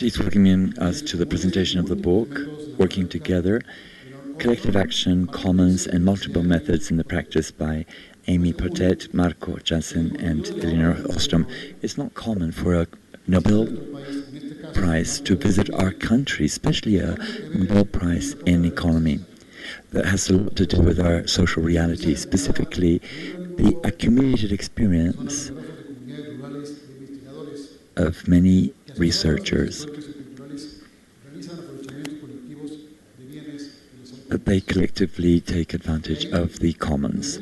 She's welcoming us to the presentation of the book, Working Together, Collective Action, Commons, and Multiple Methods in the Practice by Amy Potet, Marco Jansen, and Elinor Ostrom. It's not common for a Nobel Prize to visit our country, especially a Nobel Prize in economy. That has a lot to do with our social reality, specifically the accumulated experience of many researchers that they collectively take advantage of the commons.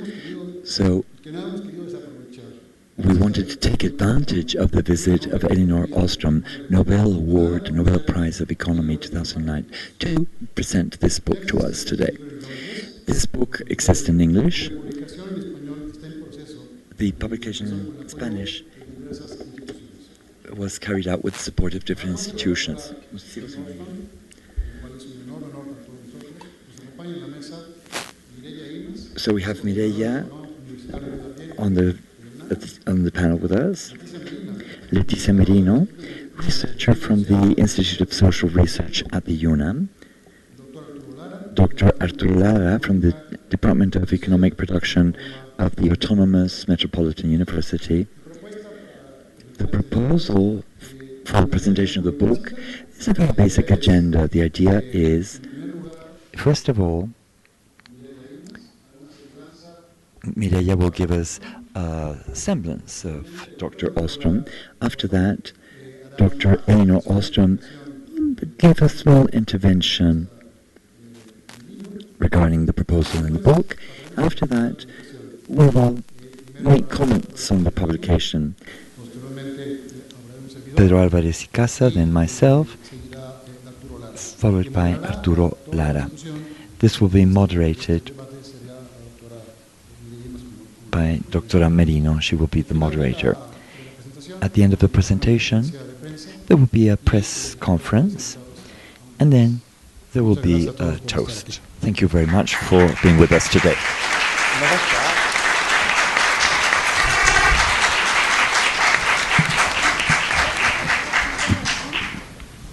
So we wanted to take advantage of the visit of Elinor Ostrom, Nobel Award, Nobel Prize of Economy 2009, to present this book to us today. This book exists in English. The publication in Spanish was carried out with the support of different institutions. So we have Mireia on the panel with us, Leticia Merino, researcher from the Institute of Social Research at the UNAM, Dr. Arturo Lara from the Department of Economic Production of the Autonomous Metropolitan University. The proposal for the presentation of the book is a very basic agenda. The idea is, first of all, Mireia will give us a semblance of Dr. Ostrom. After that, Dr. Elinor Ostrom will give a small intervention regarding the proposal in the book. After that, we will make comments on the publication. Pedro Alvarez y Casa, then myself, followed by Arturo Lara. This will be moderated by Dr. Merino. She will be the moderator. At the end of the presentation, there will be a press conference, and then there will be a toast. Thank you very much for being with us today.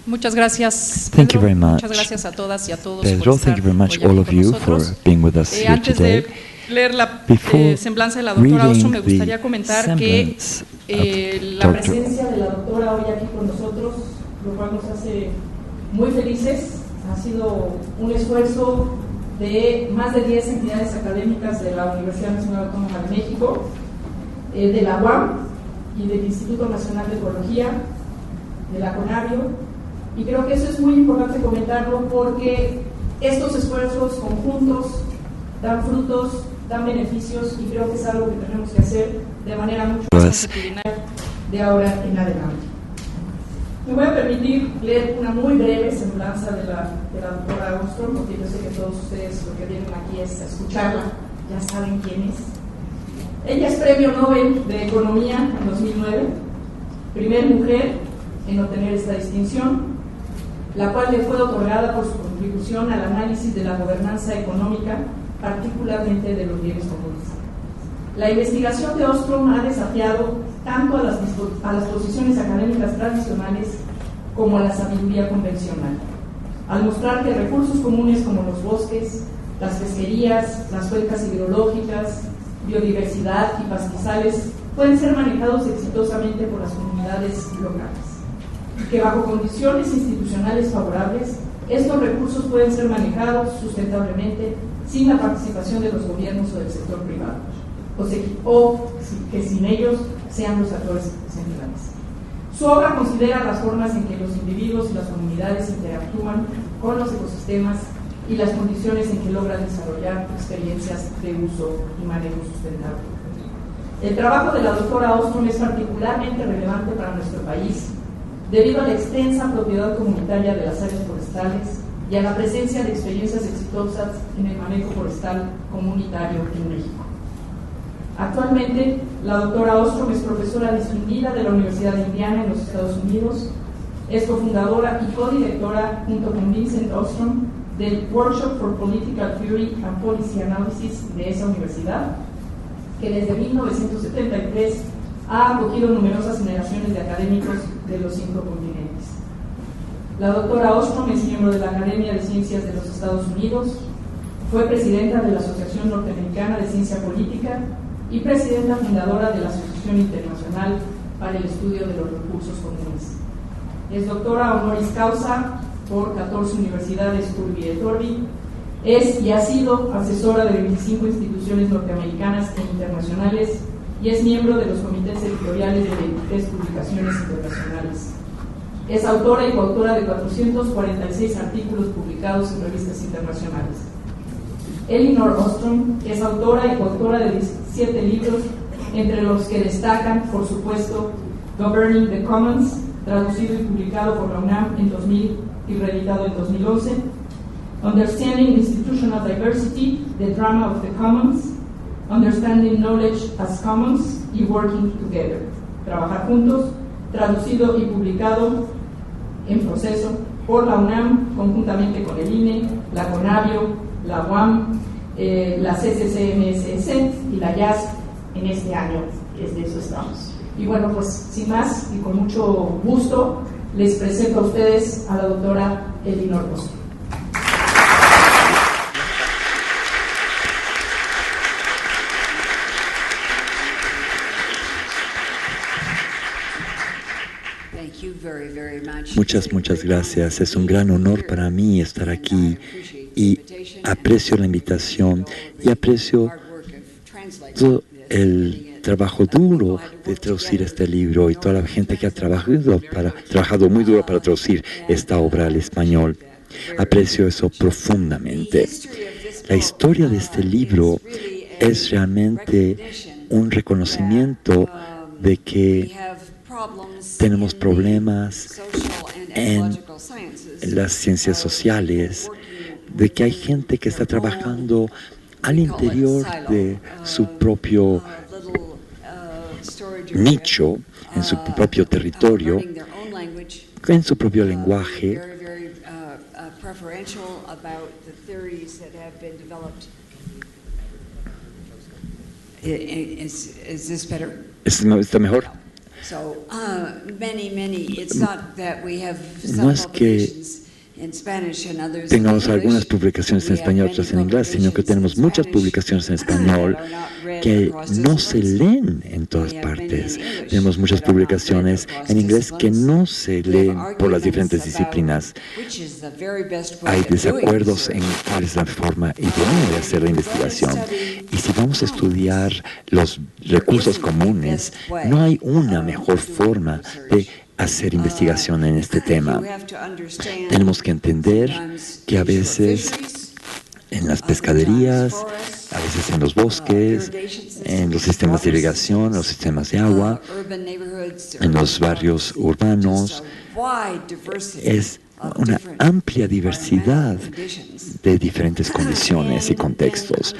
Muchas gracias, Pedro. Thank you very much. Muchas gracias a todas y a todos Pedro, por thank you very much, estar all of you, for being with us here today. Leer la Before semblanza de la doctora Ostrom, me reading gustaría comentar que la presencia de la doctora hoy aquí con nosotros, lo cual nos hace muy felices. Ha sido un esfuerzo de más de 10 entidades académicas de la Universidad Nacional Autónoma de México, de la UAM y del Instituto Nacional de Ecología, de la CONABIO, y creo que eso es muy importante comentarlo porque estos esfuerzos conjuntos dan frutos, dan beneficios, y creo que es algo que tenemos que hacer de manera mucho más multidisciplinar de ahora en adelante. Me voy a permitir leer una muy breve semblanza de la doctora Ostrom, porque yo sé que todos ustedes lo que vienen aquí es a escucharla, ya saben quién es. Ella es Premio Nobel de Economía en 2009, primer mujer en obtener esta distinción, la cual le fue otorgada por su contribución al análisis de la gobernanza económica, particularmente de los bienes comunes. La investigación de Ostrom ha desafiado tanto a las posiciones académicas tradicionales como a la sabiduría convencional, al mostrar que recursos comunes como los bosques, las pesquerías, las cuencas hidrológicas, biodiversidad y pastizales pueden ser manejados exitosamente por las comunidades locales, que bajo condiciones institucionales favorables, estos recursos pueden ser manejados sustentablemente sin la participación de los gobiernos o del sector privado, o que sin ellos sean los actores centrales. Su obra considera las formas en que los individuos y las comunidades interactúan con los ecosistemas y las condiciones en que logran desarrollar experiencias de uso y manejo sustentable. El trabajo de la doctora Ostrom es particularmente relevante para nuestro país, debido a la extensa propiedad comunitaria de las áreas forestales y a la presencia de experiencias exitosas en el manejo forestal comunitario en México. Actualmente, la doctora Ostrom es profesora distinguida de la Universidad de Indiana en los Estados Unidos, es cofundadora y codirectora, junto con Vincent Ostrom, del Workshop for Political Theory and Policy Analysis de esa universidad, que desde 1973 ha acogido numerosas generaciones de académicos de los 5 continentes. La doctora Ostrom es miembro de la Academia de Ciencias de los Estados Unidos, fue presidenta de la Asociación Norteamericana de Ciencia Política y presidenta fundadora de la Asociación Internacional para el Estudio de los Recursos Comunes. Es doctora honoris causa por 14 universidades Urbi et Orbi. Es y ha sido asesora de 25 instituciones norteamericanas e internacionales y es miembro de los comités editoriales de 23 publicaciones internacionales. Es autora y coautora de 446 artículos publicados en revistas internacionales. Elinor Ostrom es autora y coautora de 17 libros, entre los que destacan, por supuesto, Governing the Commons, traducido y publicado por la UNAM en 2000 y reeditado en 2011, Understanding Institutional Diversity, The Drama of the Commons, Understanding Knowledge as Commons y Working Together, Trabajar Juntos, traducido y publicado en proceso por la UNAM, conjuntamente con el INE, la CONABIO, la UAM, la CCCMSS y la IAS en este año, desde eso estamos. Y bueno, pues sin más y con mucho gusto, les presento a ustedes a la doctora Elinor Ostrom. Muchas gracias. Es un gran honor para mí estar aquí y aprecio la invitación y aprecio todo el trabajo duro de traducir este libro y toda la gente que ha trabajado muy duro para traducir esta obra al español. Aprecio eso profundamente. La historia de este libro es realmente un reconocimiento de que tenemos problemas en las ciencias sociales, de que hay gente que está trabajando al interior de su propio nicho, en su propio territorio, en su propio lenguaje. ¿Está mejor? No es que tengamos algunas publicaciones en español, otras en inglés, sino que tenemos muchas publicaciones en español que no se leen en todas partes. Tenemos muchas publicaciones en inglés que no se leen por las diferentes disciplinas. Hay desacuerdos en cuál es la forma idónea de hacer la investigación. Y si vamos a estudiar los recursos comunes, no hay una mejor forma de hacer investigación en este tema. Tenemos que entender que a veces en las pescaderías, a veces en los bosques, en los sistemas de irrigación, los sistemas de agua, en los barrios urbanos, es una amplia diversidad de diferentes condiciones y contextos.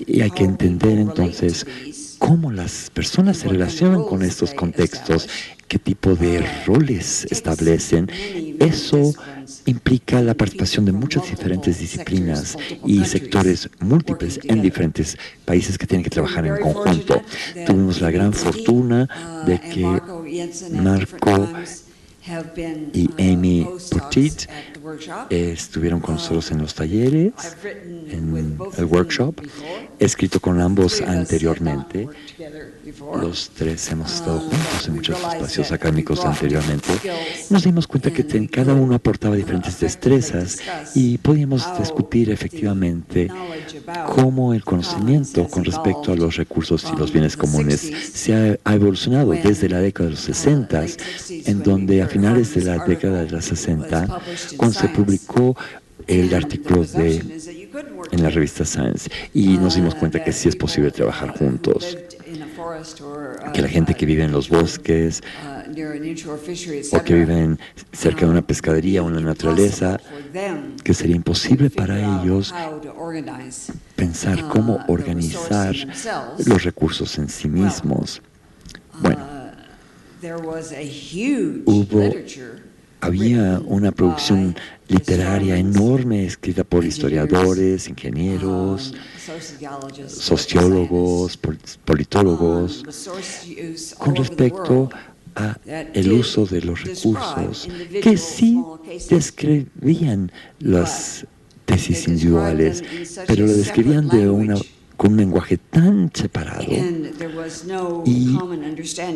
Y hay que entender entonces cómo las personas se relacionan con estos contextos, qué tipo de roles establecen. Eso implica la participación de muchas diferentes disciplinas y sectores múltiples en diferentes países que tienen que trabajar en conjunto. Tuvimos la gran fortuna de que Marco y Amy Petit estuvieron con nosotros en los talleres, en el workshop. He escrito con ambos anteriormente. Los tres hemos estado juntos en muchos espacios académicos anteriormente. Nos dimos cuenta que cada uno aportaba diferentes destrezas y podíamos discutir efectivamente cómo el conocimiento con respecto a los recursos y los bienes comunes se ha evolucionado desde la década de los 60, en donde a finales de la década de los 60, cuando se publicó el artículo en la revista Science, y nos dimos cuenta que sí es posible trabajar juntos, que la gente que vive en los bosques o que viven cerca de una pescadería o en la naturaleza, que sería imposible para ellos pensar cómo organizar los recursos en sí mismos. Bueno, había una producción literaria enorme escrita por historiadores, ingenieros, sociólogos, politólogos, con respecto a el uso de los recursos que sí describían las tesis individuales, pero lo describían con un lenguaje tan separado y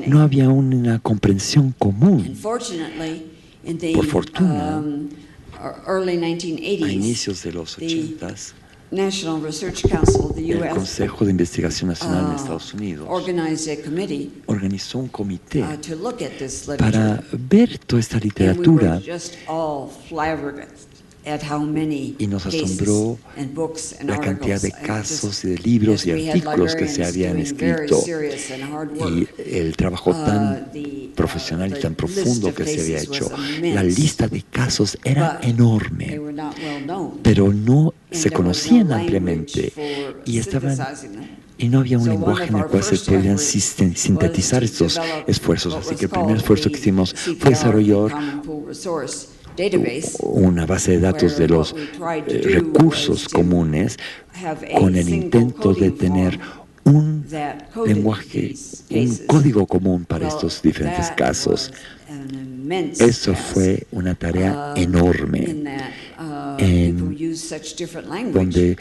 no había una comprensión común. Por fortuna, a inicios de los 80s, el Consejo de Investigación Nacional en Estados Unidos organizó un comité para ver toda esta literatura y nos asombró la cantidad de casos y de libros y artículos que se habían escrito y el trabajo tan profesional y tan profundo que se había hecho. La lista de casos era enorme, pero no se conocían ampliamente y no había un lenguaje en el cual se podían sintetizar estos esfuerzos. Así que el primer esfuerzo que hicimos fue desarrollar una base de datos de los recursos comunes con el intento de tener un lenguaje, un código común para estos diferentes casos. Eso fue una tarea enorme donde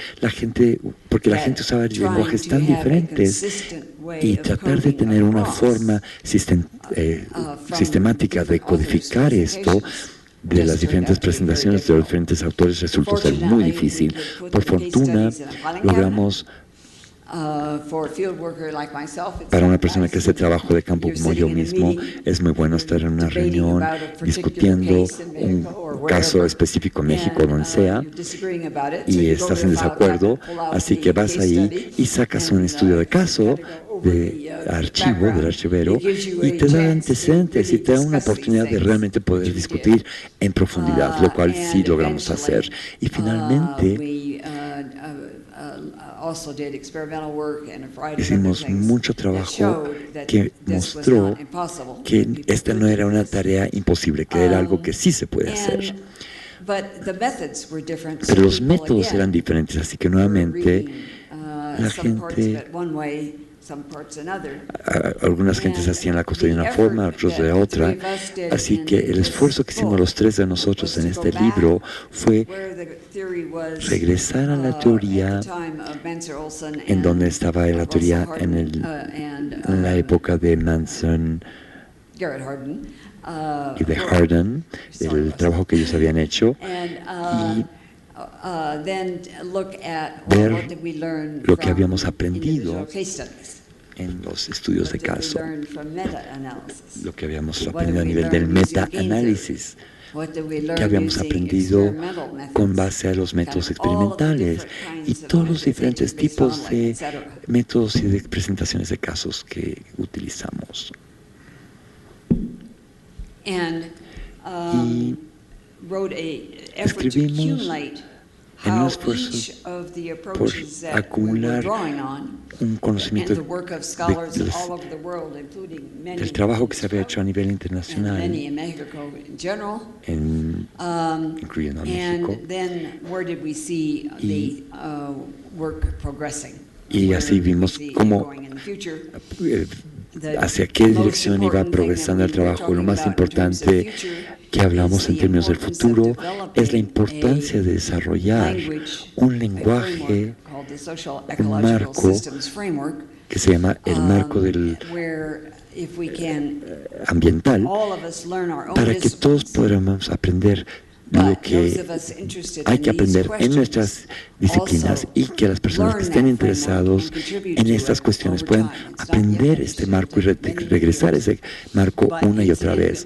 porque la gente usaba lenguajes tan diferentes y tratar de tener una forma sistemática de codificar esto de las diferentes presentaciones de los diferentes autores resultó ser muy difícil. Por fortuna, logramos, para una persona que hace trabajo de campo como yo mismo, es muy bueno estar en una reunión discutiendo un caso específico en México, donde sea, y estás en desacuerdo, así que vas ahí y sacas un estudio de caso del archivero, y te da antecedentes y te da una oportunidad de realmente poder discutir en profundidad, lo cual sí logramos hacer. Y finalmente hicimos mucho trabajo que mostró que esta no era una tarea imposible, que era algo que sí se puede hacer. Pero los métodos eran diferentes, así que nuevamente la gente, algunas gentes hacían la cosa de una forma, otros de otra, así que el esfuerzo que hicimos los tres de nosotros en este libro fue regresar a la teoría en donde estaba la teoría en la época de Manson y de Hardin, el trabajo que ellos habían hecho, y ver lo que habíamos aprendido en los estudios de caso, lo que habíamos aprendido a nivel del meta-análisis, que habíamos aprendido con base a los métodos experimentales y todos los diferentes tipos de métodos y de presentaciones de casos que utilizamos. Y escribimos en un esfuerzo por acumular un conocimiento del trabajo que se había hecho a nivel internacional, incluyendo a México, y así vimos cómo hacia qué dirección iba progresando el trabajo. Lo más importante que hablamos en términos del futuro es la importancia de desarrollar un lenguaje, un marco que se llama el marco del ambiental, para que todos podamos aprender lo que hay que aprender en nuestras disciplinas y que las personas que estén interesados en estas cuestiones puedan aprender este marco y regresar a ese marco una y otra vez,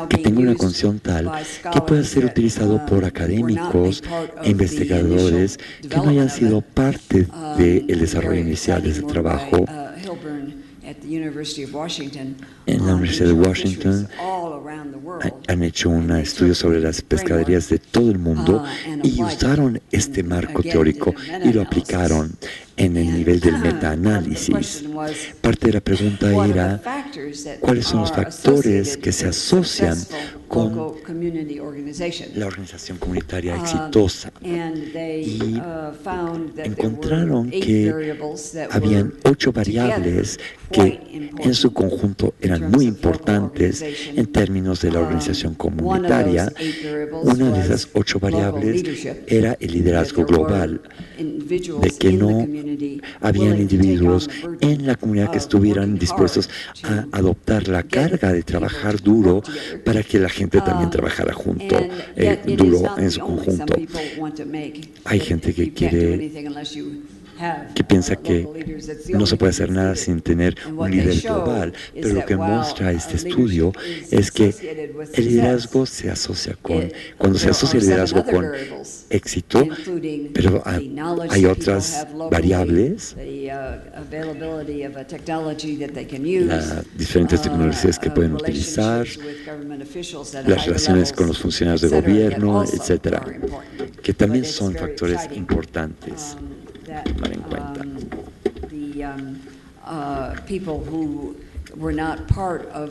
que tenga una condición tal que pueda ser utilizado por académicos e investigadores que no hayan sido parte del desarrollo inicial de ese trabajo. En la Universidad de Washington han hecho un estudio sobre las pescaderías de todo el mundo y usaron este marco teórico y lo aplicaron en el nivel del metaanálisis. Parte de la pregunta era cuáles son los factores que se asocian con la organización comunitaria exitosa, y encontraron que habían 8 variables que en su conjunto eran muy importantes en términos de la organización comunitaria. Una de esas 8 variables era el liderazgo global, de que no habían individuos en la comunidad que estuvieran dispuestos a adoptar la carga de trabajar duro para que la gente también trabajara junto, duro en su conjunto. Hay gente que piensa que no se puede hacer nada sin tener un líder global, pero lo que muestra este estudio es que el liderazgo se asocia cuando se asocia el liderazgo con éxito, pero hay otras variables, las diferentes tecnologías que pueden utilizar, las relaciones con los funcionarios de gobierno, etcétera, que también son factores importantes tomar en cuenta.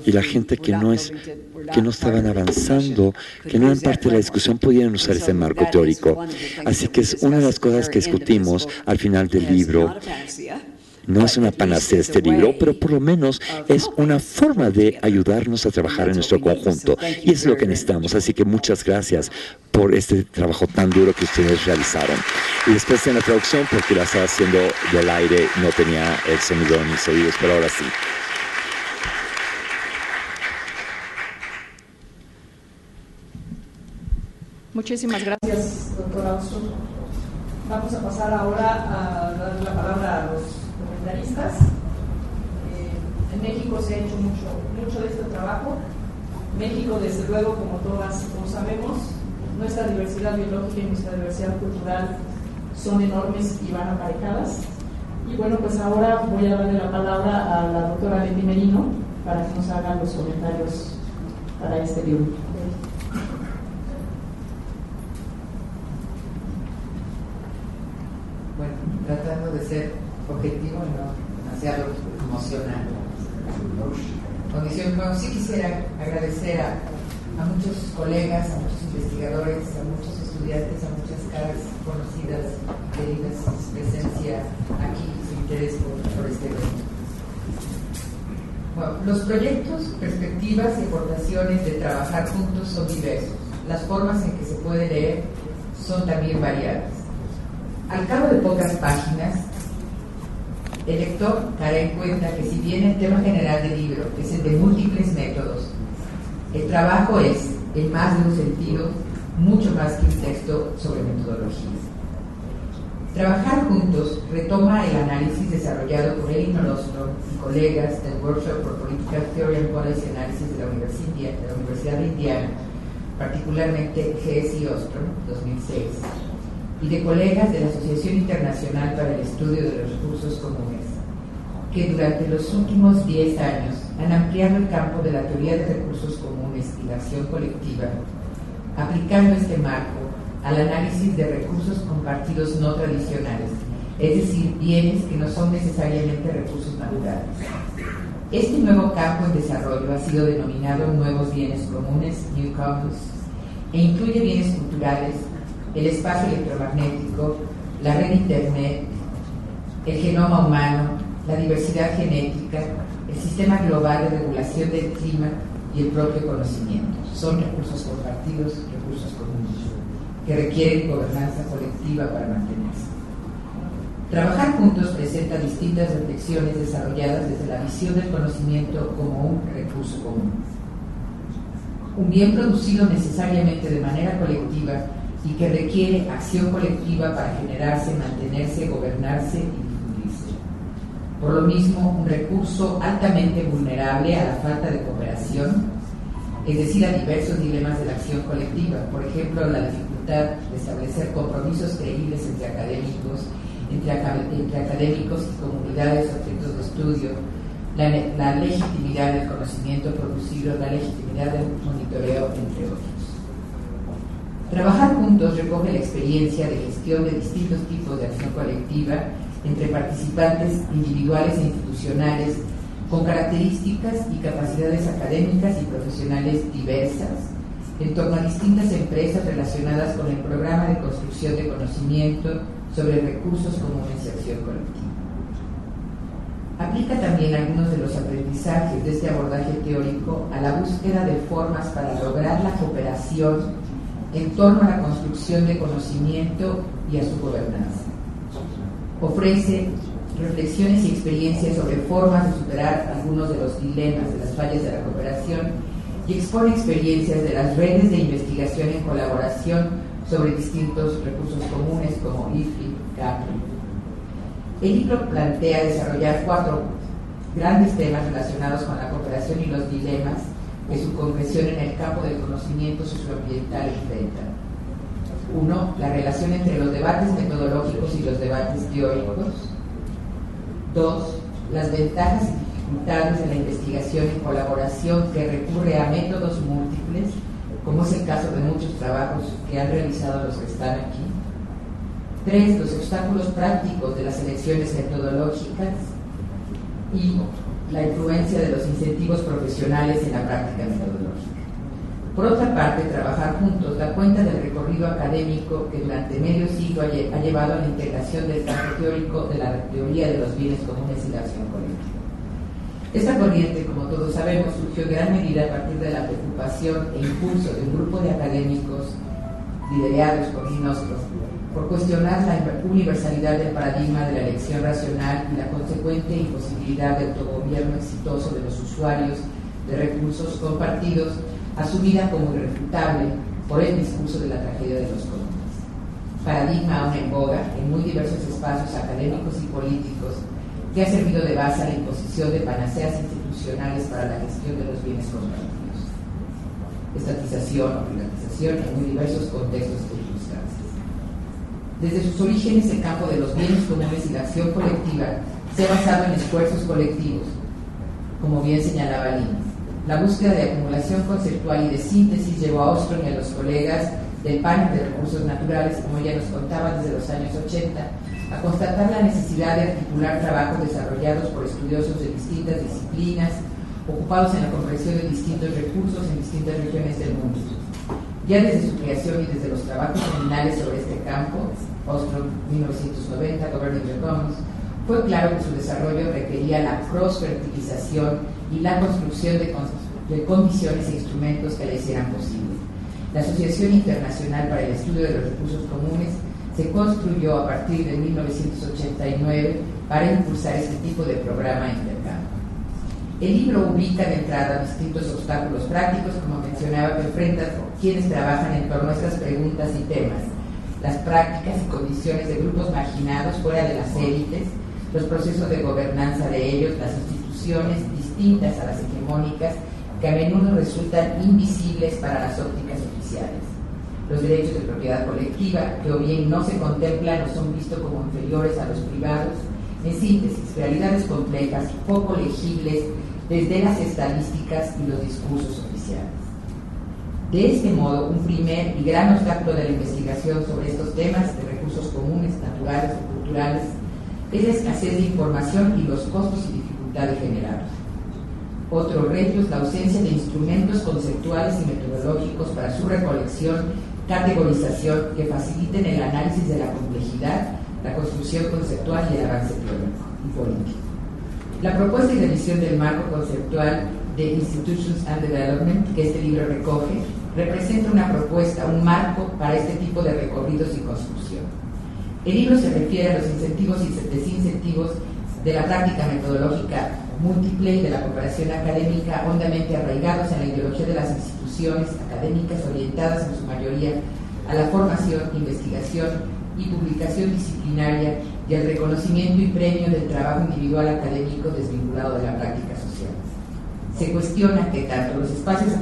Y la gente que no estaban avanzando, que no eran parte de la discusión, podían usar ese marco teórico. Así que es una de las cosas que discutimos al final del libro. No es una panacea este libro, pero por lo menos es una forma de ayudarnos a trabajar en nuestro conjunto. Y es lo que necesitamos. Así que muchas gracias por este trabajo tan duro que ustedes realizaron. Y después en la traducción, porque la estaba haciendo del aire, no tenía el sonido en mis oídos, pero ahora sí. Muchísimas gracias, doctora Oso. Vamos a pasar ahora a dar la palabra a los comentaristas. En México se ha hecho mucho de este trabajo. México, desde luego, como todos sabemos, nuestra diversidad biológica y nuestra diversidad cultural son enormes y van aparejadas. Y bueno, pues ahora voy a darle la palabra a la doctora Leti Merino para que nos haga los comentarios para este libro. Bueno, tratando de ser objetivo y no demasiado emocional. Bueno, sí quisiera agradecer a muchos colegas, a muchos investigadores, a muchos estudiantes, a muchas caras conocidas, queridas, su presencia aquí, su interés por este evento. Bueno, los proyectos, perspectivas y aportaciones de trabajar juntos son diversos. Las formas en que se puede leer son también variadas. Al cabo de pocas páginas, el lector dará en cuenta que si bien el tema general del libro es el de múltiples métodos, el trabajo es, en más de un sentido, mucho más que un texto sobre metodologías. Trabajar juntos retoma el análisis desarrollado por Elinor Ostrom y colegas del Workshop for Political Theory and Policy Analysis de la Universidad de Indiana, particularmente Hess y Ostrom, 2006, y de colegas de la Asociación Internacional para el Estudio de los Recursos Comunes, que durante los últimos 10 años han ampliado el campo de la teoría de recursos comunes y la acción colectiva, aplicando este marco al análisis de recursos compartidos no tradicionales, es decir, bienes que no son necesariamente recursos naturales. Este nuevo campo en desarrollo ha sido denominado nuevos bienes comunes, New Commons, e incluye bienes culturales, el espacio electromagnético, la red Internet, el genoma humano, la diversidad genética, el sistema global de regulación del clima y el propio conocimiento. Son recursos compartidos, recursos comunes, que requieren gobernanza colectiva para mantenerse. Trabajar juntos presenta distintas reflexiones desarrolladas desde la visión del conocimiento como un recurso común. Un bien producido necesariamente de manera colectiva y que requiere acción colectiva para generarse, mantenerse, gobernarse y difundirse. Por lo mismo, un recurso altamente vulnerable a la falta de cooperación, es decir, a diversos dilemas de la acción colectiva, por ejemplo, la dificultad de establecer compromisos creíbles entre académicos y comunidades objetos de estudio, la legitimidad del conocimiento producido, la legitimidad del monitoreo, entre otros. Trabajar juntos recoge la experiencia de gestión de distintos tipos de acción colectiva entre participantes individuales e institucionales con características y capacidades académicas y profesionales diversas en torno a distintas empresas relacionadas con el programa de construcción de conocimiento sobre recursos comunes y acción colectiva. Aplica también algunos de los aprendizajes de este abordaje teórico a la búsqueda de formas para lograr la cooperación en torno a la construcción de conocimiento y a su gobernanza. Ofrece reflexiones y experiencias sobre formas de superar algunos de los dilemas de las fallas de la cooperación y expone experiencias de las redes de investigación en colaboración sobre distintos recursos comunes como IFI, CAPRI. El libro plantea desarrollar 4 grandes temas relacionados con la cooperación y los dilemas que su concreción en el campo del conocimiento socioambiental enfrenta. 1. La relación entre los debates metodológicos y los debates teóricos. 2. Las ventajas y dificultades de la investigación en colaboración que recurre a métodos múltiples, como es el caso de muchos trabajos que han realizado los que están aquí. 3. Los obstáculos prácticos de las elecciones metodológicas y la influencia de los incentivos profesionales en la práctica metodológica. Por otra parte, trabajar juntos da cuenta del recorrido académico que durante medio siglo ha llevado a la integración del campo teórico de la teoría de los bienes comunes y la acción colectiva. Esta corriente, como todos sabemos, surgió en gran medida a partir de la preocupación e impulso de un grupo de académicos liderados por Ginostro por cuestionar la universalidad del paradigma de la elección racional y la consecuente imposibilidad de autogobierno exitoso de los usuarios de recursos compartidos, asumida como irrefutable por el discurso de la tragedia de los comunes. Paradigma aún en boga en muy diversos espacios académicos y políticos que ha servido de base a la imposición de panaceas institucionales para la gestión de los bienes compartidos. Estatización o privatización en muy diversos contextos y circunstancias. Desde sus orígenes, el campo de los bienes comunes y la acción colectiva se ha basado en esfuerzos colectivos, como bien señalaba Lima. La búsqueda de acumulación conceptual y de síntesis llevó a Ostrom y a los colegas del panel de recursos naturales, como ella nos contaba desde los años 80, a constatar la necesidad de articular trabajos desarrollados por estudiosos de distintas disciplinas, ocupados en la comprensión de distintos recursos en distintas regiones del mundo. Ya desde su creación y desde los trabajos seminales sobre este campo, Ostrom 1990, Governing the Commons, fue claro que su desarrollo requería la cross-fertilización y la construcción de condiciones e instrumentos que la hicieran posible. La Asociación Internacional para el Estudio de los Recursos Comunes se construyó a partir de 1989 para impulsar este tipo de programa de intercambio. El libro ubica de entrada distintos obstáculos prácticos, como mencionaba, que enfrentan quienes trabajan en torno a estas preguntas y temas: las prácticas y condiciones de grupos marginados fuera de las élites, los procesos de gobernanza de ellos, las instituciones distintas a las hegemónicas que a menudo resultan invisibles para las ópticas oficiales, los derechos de propiedad colectiva que o bien no se contemplan o son vistos como inferiores a los privados, en síntesis, realidades complejas, poco legibles desde las estadísticas y los discursos oficiales. De este modo, un primer y gran obstáculo de la investigación sobre estos temas de recursos comunes, naturales o culturales es la escasez de información y los costos y dificultades generados. Otro reto es la ausencia de instrumentos conceptuales y metodológicos para su recolección, categorización, que faciliten el análisis de la complejidad, la construcción conceptual y el avance teórico y político. La propuesta y revisión del marco conceptual de Institutions and Development, que este libro recoge, representa una propuesta, un marco para este tipo de recorridos y construcción. El libro se refiere a los incentivos y desincentivos de la práctica metodológica múltiple y de la cooperación académica hondamente arraigados en la ideología de las instituciones académicas orientadas en su mayoría a la formación, investigación y publicación disciplinaria y al reconocimiento y premio del trabajo individual académico desvinculado de la práctica social. Se cuestiona que tanto los espacios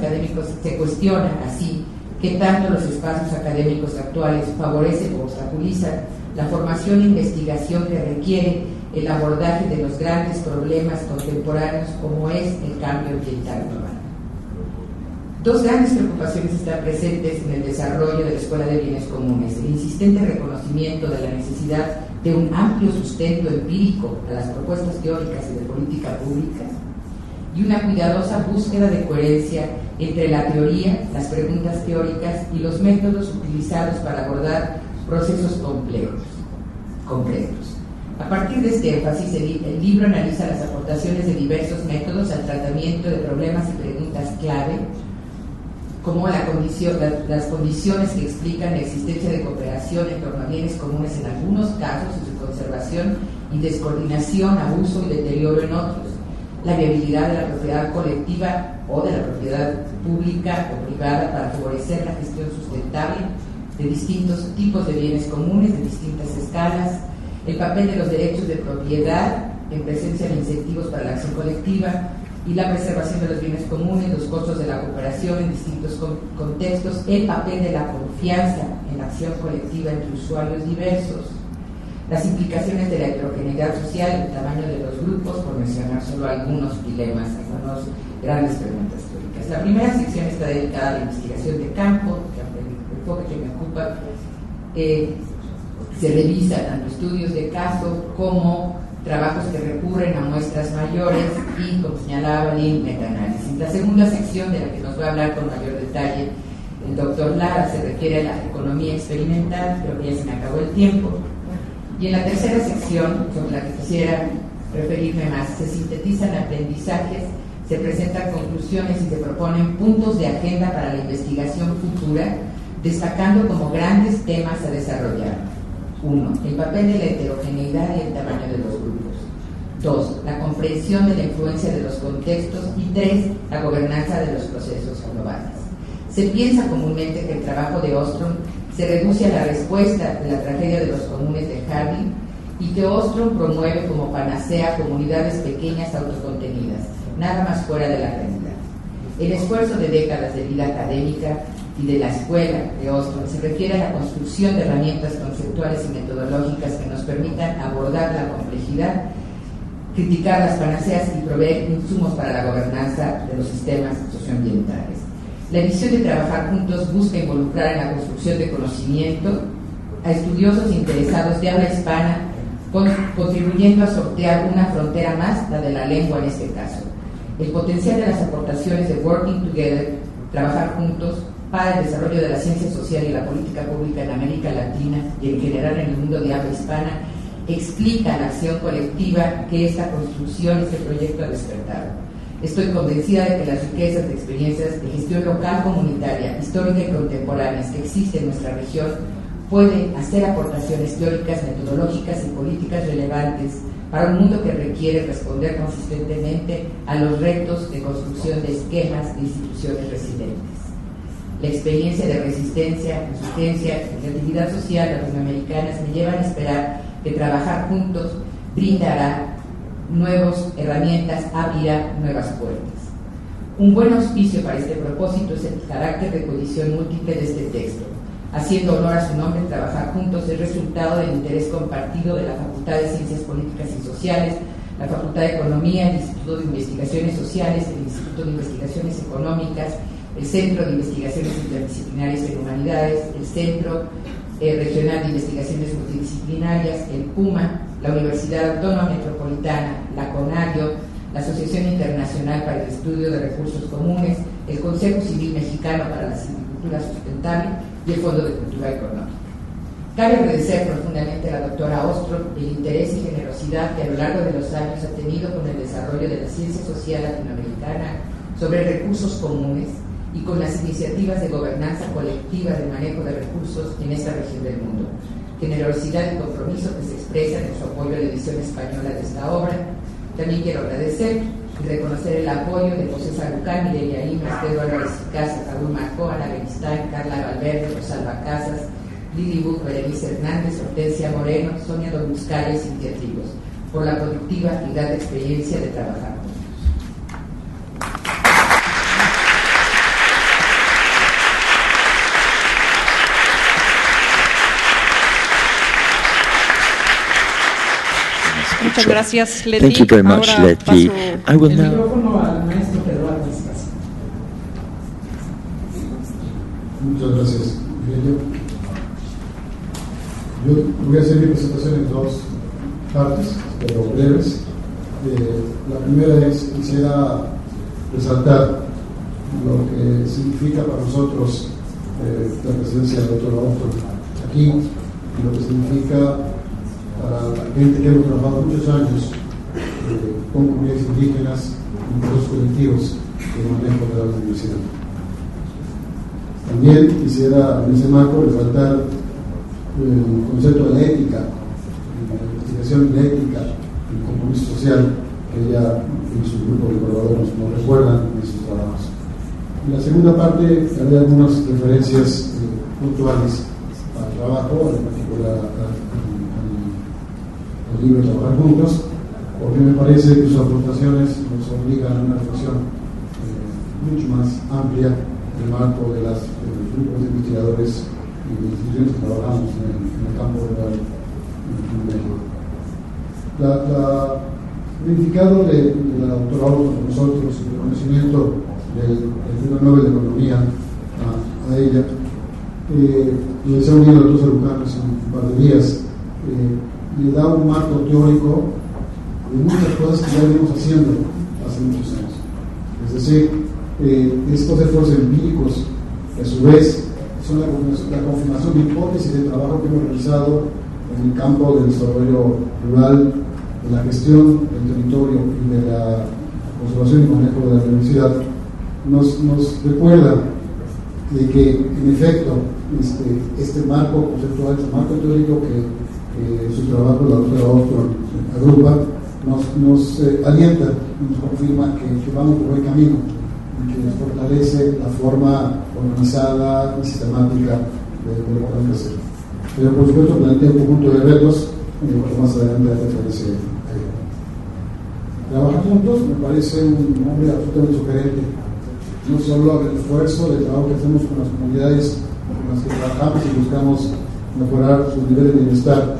académicos, actuales favorecen o obstaculizan la formación e investigación que requiere el abordaje de los grandes problemas contemporáneos como es el cambio ambiental global. Dos grandes preocupaciones están presentes en el desarrollo de la Escuela de Bienes Comunes: el insistente reconocimiento de la necesidad de un amplio sustento empírico a las propuestas teóricas y de política pública, y una cuidadosa búsqueda de coherencia entre la teoría, las preguntas teóricas y los métodos utilizados para abordar procesos complejos, concretos. A partir de este énfasis, el libro analiza las aportaciones de diversos métodos al tratamiento de problemas y preguntas clave, como las condiciones que explican la existencia de cooperación en torno a bienes comunes en algunos casos y su conservación y descoordinación, abuso y deterioro en otros, la viabilidad de la propiedad colectiva o de la propiedad pública o privada para favorecer la gestión sustentable de distintos tipos de bienes comunes de distintas escalas, el papel de los derechos de propiedad en presencia de incentivos para la acción colectiva y la preservación de los bienes comunes, los costos de la cooperación en distintos contextos, el papel de la confianza en la acción colectiva entre usuarios diversos, las implicaciones de la heterogeneidad social, el tamaño de los grupos, por mencionar solo algunos dilemas, algunas grandes preguntas teóricas. La primera sección está dedicada a la investigación de campo, el enfoque que me ocupa. Se revisa tanto estudios de caso como trabajos que recurren a muestras mayores y, como señalaba Lynn, metaanálisis. La segunda sección, de la que nos va a hablar con mayor detalle el doctor Lara, se refiere a la economía experimental, creo que ya se me acabó el tiempo. Y en la tercera sección, sobre la que quisiera referirme más, se sintetizan aprendizajes, se presentan conclusiones y se proponen puntos de agenda para la investigación futura, destacando como grandes temas a desarrollar. 1. El papel de la heterogeneidad y el tamaño de los grupos. 2. La comprensión de la influencia de los contextos. Y 3. La gobernanza de los procesos globales. Se piensa comúnmente que el trabajo de Ostrom se reduce a la respuesta de la tragedia de los comunes de Harvey y que Ostrom promueve como panacea comunidades pequeñas autocontenidas, nada más fuera de la realidad. El esfuerzo de décadas de vida académica y de la escuela de Ostrom se refiere a la construcción de herramientas conceptuales y metodológicas que nos permitan abordar la complejidad, criticar las panaceas y proveer insumos para la gobernanza de los sistemas socioambientales. La visión de trabajar juntos busca involucrar en la construcción de conocimiento a estudiosos interesados de habla hispana, contribuyendo a sortear una frontera más, la de la lengua en este caso. El potencial de las aportaciones de Working Together, trabajar juntos, para el desarrollo de la ciencia social y la política pública en América Latina y en general en el mundo de habla hispana, explica la acción colectiva que esta construcción, este proyecto ha despertado. Estoy convencida de que las riquezas de experiencias de gestión local comunitaria, histórica y contemporáneas que existen en nuestra región pueden hacer aportaciones teóricas, metodológicas y políticas relevantes para un mundo que requiere responder consistentemente a los retos de construcción de esquemas de instituciones resilientes. La experiencia de resistencia, resistencia y creatividad social latinoamericanas me llevan a esperar que trabajar juntos brindará nuevas herramientas, abrirá nuevas puertas. Un buen auspicio para este propósito es el carácter de condición múltiple de este texto. Haciendo honor a su nombre, trabajar juntos es resultado del interés compartido de la Facultad de Ciencias Políticas y Sociales, la Facultad de Economía, el Instituto de Investigaciones Sociales, el Instituto de Investigaciones Económicas, el Centro de Investigaciones Interdisciplinarias en Humanidades, el Centro Regional de Investigaciones Multidisciplinarias, el PUMA, la Universidad Autónoma Metropolitana, la CONARIO, la Asociación Internacional para el Estudio de Recursos Comunes, el Consejo Civil Mexicano para la Silvicultura Sustentable y el Fondo de Cultura Económica. Cabe agradecer profundamente a la doctora Ostrom el interés y generosidad que a lo largo de los años ha tenido con el desarrollo de la ciencia social latinoamericana sobre recursos comunes y con las iniciativas de gobernanza colectiva de manejo de recursos en esta región del mundo. Generosidad y compromiso que se expresan en su apoyo a la edición española de esta obra. También quiero agradecer y reconocer el apoyo de José Sarucán, Mireya Imas, Pedro Álvarez y Casa, Raúl Marcó, Ana Beristain, Carla Valverde, Rosalba Casas, Lili Buch, Berenice Hernández, Hortensia Moreno, Sonia Domuscaria y Cintia Trigos, por la productiva y gran experiencia de trabajar juntos. Muchas gracias, Leti. Thank you very much, Ahora Leti. paso I will el now. micrófono al maestro Pedro Álvarez. Muchas gracias, Miguel. Yo voy a hacer mi presentación en dos partes, pero breves. La primera es, quisiera resaltar lo que significa para nosotros la presencia del doctor Ostrom aquí, y lo que significa para la gente que hemos trabajado muchos años con comunidades indígenas y procesos colectivos de manejo de la universidad. También quisiera en ese marco resaltar el concepto de la ética, la investigación de la ética, el compromiso social que ella y su grupo de colaboradores nos recuerdan en sus trabajos. En la segunda parte haré algunas referencias puntuales al trabajo, en particular al libro Trabajar Juntos, porque me parece que sus aportaciones nos obligan a una reflexión mucho más amplia del marco de los grupos de investigadores y de instituciones que trabajamos en el campo rural en México. El significado de la doctora Orozco con nosotros, el reconocimiento del Premio Nobel de Economía a ella, lo deseo unir a los dos educandos en un par de días, le da un marco teórico de muchas cosas que ya venimos haciendo hace muchos años. Es decir, estos esfuerzos empíricos, que a su vez son la confirmación de hipótesis de trabajo que hemos realizado en el campo del desarrollo rural, de la gestión del territorio y de la conservación y manejo de la biodiversidad, nos recuerda de que, en efecto, este marco conceptual, este marco teórico que su trabajo, la doctora Orozco, agrupa, nos alienta, nos confirma que vamos por buen camino y que nos fortalece la forma organizada y sistemática de lo que podemos hacer. Pero, por supuesto, plantea un conjunto de retos que más adelante haré referencia a ello. Trabajar juntos me parece un nombre absolutamente sugerente. No solo el esfuerzo del trabajo que hacemos con las comunidades con las que trabajamos y buscamos mejorar sus niveles de bienestar,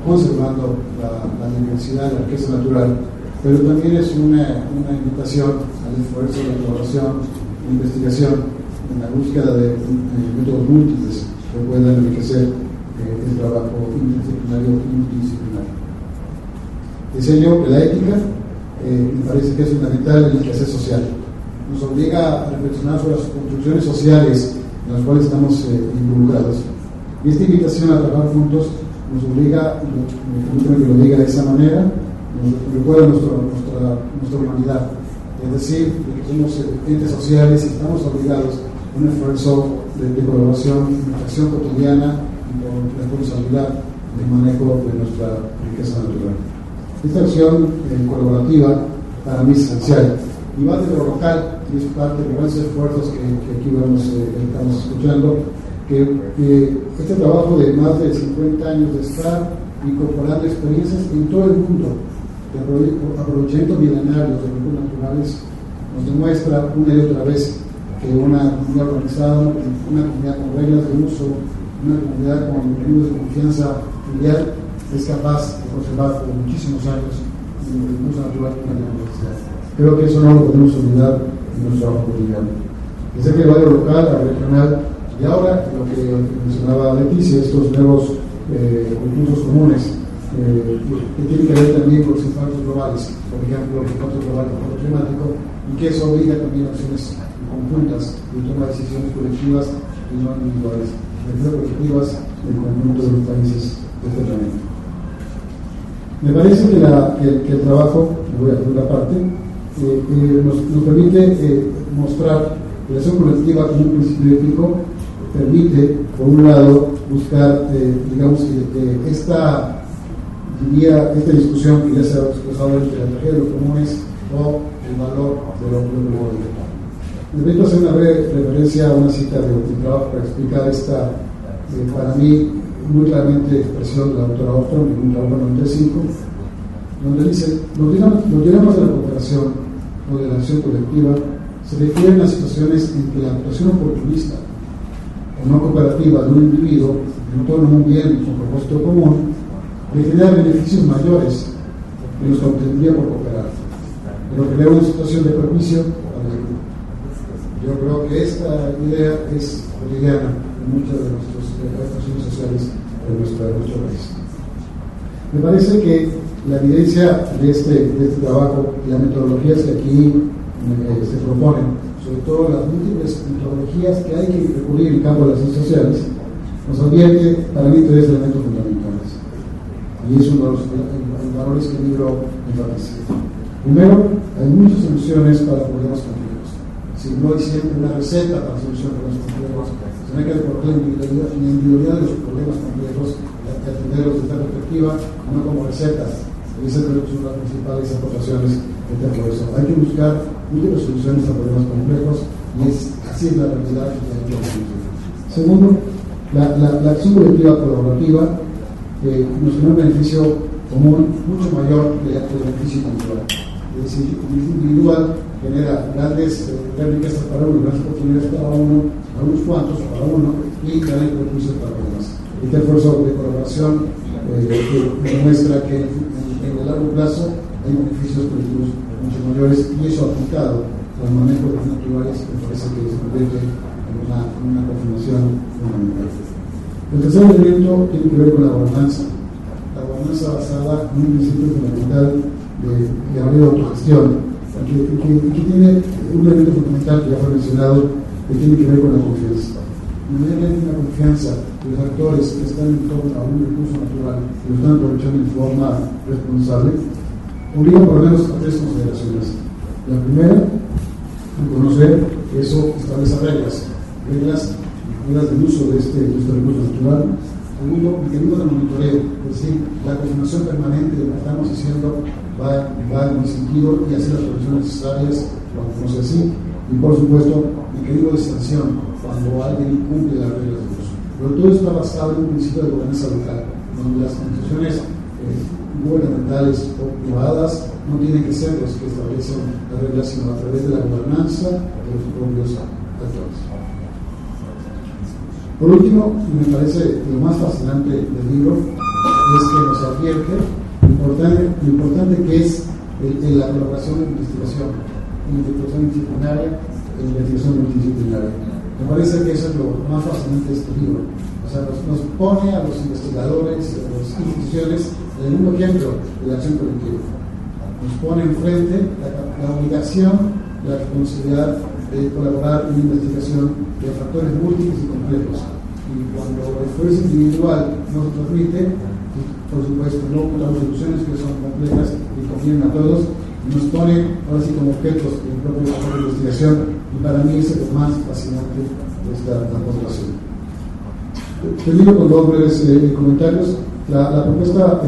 conservando la diversidad, la riqueza natural, pero también es una invitación al esfuerzo de exploración e investigación en la búsqueda de métodos múltiples que puedan enriquecer el trabajo interdisciplinario y multidisciplinario. Es ello que la ética me parece que es fundamental en el quehacer social. Nos obliga a reflexionar sobre las construcciones sociales en las cuales estamos involucrados. Y esta invitación a trabajar juntos nos obliga, y me que lo diga de esa manera, nos recuerda nuestra humanidad. Es decir, que somos entes sociales y estamos obligados a un esfuerzo de colaboración, de acción cotidiana y por responsabilidad del manejo de nuestra riqueza natural. Esta acción colaborativa para mí es esencial y va desde lo local, y es parte de grandes esfuerzos que aquí estamos escuchando, que este trabajo de más de 50 años de estar incorporando experiencias en todo el mundo de aprovechamiento milenario de recursos naturales nos demuestra una y otra vez que una comunidad organizada, una comunidad con reglas de uso, una comunidad con mecanismos de confianza filial es capaz de conservar por muchísimos años el recurso natural y la biodiversidad. Creo que eso no lo podemos olvidar en nuestro trabajo cotidiano. Desde que el barrio local, al regional, y ahora lo que mencionaba Leticia, estos nuevos recursos comunes que tienen que ver también con los impactos globales, por ejemplo, el impacto global del cambio climático, y que eso obliga también a acciones conjuntas y toma de decisiones colectivas y no individuales, colectivas del conjunto de los países de este planeta. Me parece que el trabajo, voy a hacer una parte, nos permite mostrar que la acción colectiva como un principio ético permite, por un lado, buscar, digamos, esta discusión que ya se ha expresado entre la tragedia de los comunes o el valor de lo público. Me permito hacer una breve referencia a una cita de un trabajo para explicar esta, para mí, muy claramente expresión de la doctora Orozco en un trabajo 95, donde dice: los dilemas de la cooperación o de la acción colectiva se refieren a situaciones en que la actuación oportunista o no cooperativa de un individuo en torno a un bien o propósito común le genera beneficios mayores de los que obtendría por cooperar, pero crea una situación de perjuicio para el grupo. Yo creo que esta idea es cotidiana en muchas de nuestras acciones sociales de nuestro país. Me parece que la evidencia de este trabajo y las metodologías que aquí se proponen, sobre todo las múltiples metodologías que hay que recurrir en el campo de las ciencias sociales, nos advierte para mí tres elementos fundamentales. y es uno de los valores que el libro enfatiza. Primero, hay muchas soluciones para problemas complejos. Si no hay siempre una receta para solucionar problemas complejos, se hay que recordar la individualidad de los problemas complejos, atenderlos desde esta perspectiva, no como recetas. Y esas son las principales aportaciones que tengo eso. Hay que buscar múltiples soluciones a problemas complejos, y así es la realidad que tenemos. Segundo, la acción colectiva colaborativa nos da un beneficio común mucho mayor que el beneficio individual. Es decir, el individual genera grandes riquezas para uno, grandes oportunidades para uno, para unos cuantos, para uno, y grandes recursos para los demás. Este esfuerzo de colaboración demuestra que en el largo plazo hay beneficios colectivos mucho mayores, y eso aplicado al manejo de los naturales me parece que se convierte en una confirmación fundamental. El tercer elemento tiene que ver con la gobernanza. La gobernanza basada en un principio fundamental de la autogestión, que tiene un elemento fundamental que ya fue mencionado, que tiene que ver con la confianza. De manera que hay una confianza que los actores que están en torno a un recurso natural y lo están aprovechando de forma responsable, obliga por lo menos a tres consideraciones. La primera, reconocer que eso establece reglas del uso de este recurso natural. Segundo, mecanismos de monitoreo, es decir, la confirmación permanente de lo que estamos haciendo va en el sentido y hacer las correcciones necesarias cuando no sea así. Y por supuesto, mecanismo de sanción cuando alguien incumple las reglas de uso. Pero todo está basado en un principio de gobernanza local, donde las instituciones gubernamentales o privadas no tienen que ser los que establecen las reglas, sino a través de la gobernanza de los propios actores. Por último, y me parece lo más fascinante del libro, es que nos advierte lo importante que es la colaboración en investigación interdisciplinaria, en investigación multidisciplinaria. Me parece que eso es lo más fascinante de este libro. O sea, nos pone a los investigadores, a las instituciones, en el mismo ejemplo de la acción colectiva. Nos pone enfrente la obligación, la responsabilidad de colaborar en una investigación de factores múltiples y complejos. Y cuando el esfuerzo individual no se transmite, por supuesto, no encontramos soluciones que son complejas y convienen a todos, y nos pone ahora sí como objetos del propio trabajo de investigación, y para mí es lo más fascinante de esta aportación. Termino con dos breves comentarios. La propuesta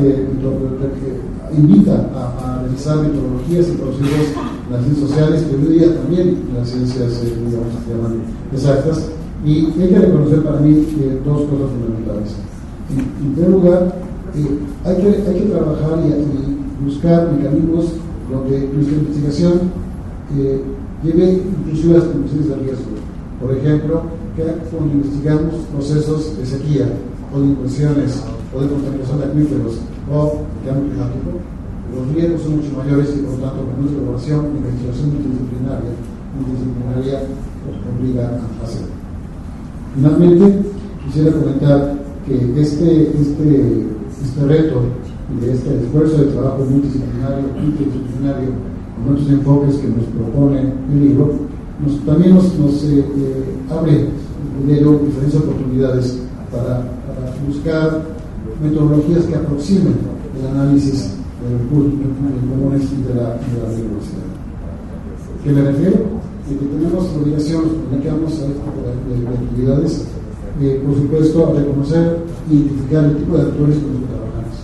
invita a realizar metodologías y procedimientos en las ciencias sociales, pero hoy día también en las ciencias, digamos, que se llaman exactas, y hay que reconocer para mí dos cosas fundamentales. En primer lugar, hay que trabajar y buscar mecanismos donde nuestra investigación lleve inclusive a las condiciones de riesgo. Por ejemplo, que cuando investigamos procesos de sequía o de inversiones o de contaminación de acuíferos o de cambio climático, los riesgos son mucho mayores y por lo tanto con nuestra colaboración y investigación multidisciplinaria obliga a hacerlo. Finalmente, quisiera comentar que este reto y de este esfuerzo de trabajo multidisciplinario con otros enfoques que nos propone el libro, también nos abre diferentes oportunidades para buscar metodologías que aproximen el análisis de recursos comunes y de la biodiversidad. ¿Qué me refiero? Que tenemos la obligación, nos dedicamos a este tipo de actividades, por supuesto, a reconocer e identificar el tipo de actores con los que trabajamos,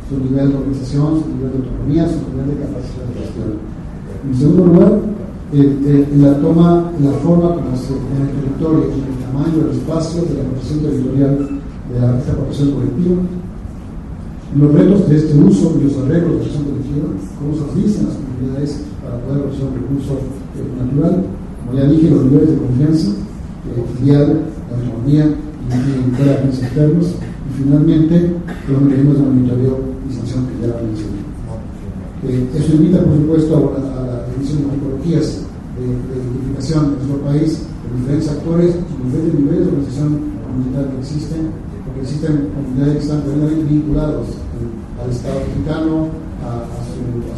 su nivel de organización, su nivel de autonomía, su nivel de capacidad de gestión. En segundo lugar, la forma como en el territorio, en el tamaño, el espacio de la aportación territorial de esta aportación colectiva, los retos de este uso y los arreglos de la acción colectiva, cómo se organizan las comunidades para poder aprovechar un recurso natural, como ya dije, los niveles de confianza, diálogo, la autonomía y relaciones externos, y finalmente los mecanismos de monitoreo y sanción que ya mencioné. Eso invita, por supuesto, a la definición de metodologías de identificación en nuestro país de diferentes actores y diferentes niveles de organización comunitaria que existen, porque existen comunidades que están plenamente vinculados al Estado mexicano, a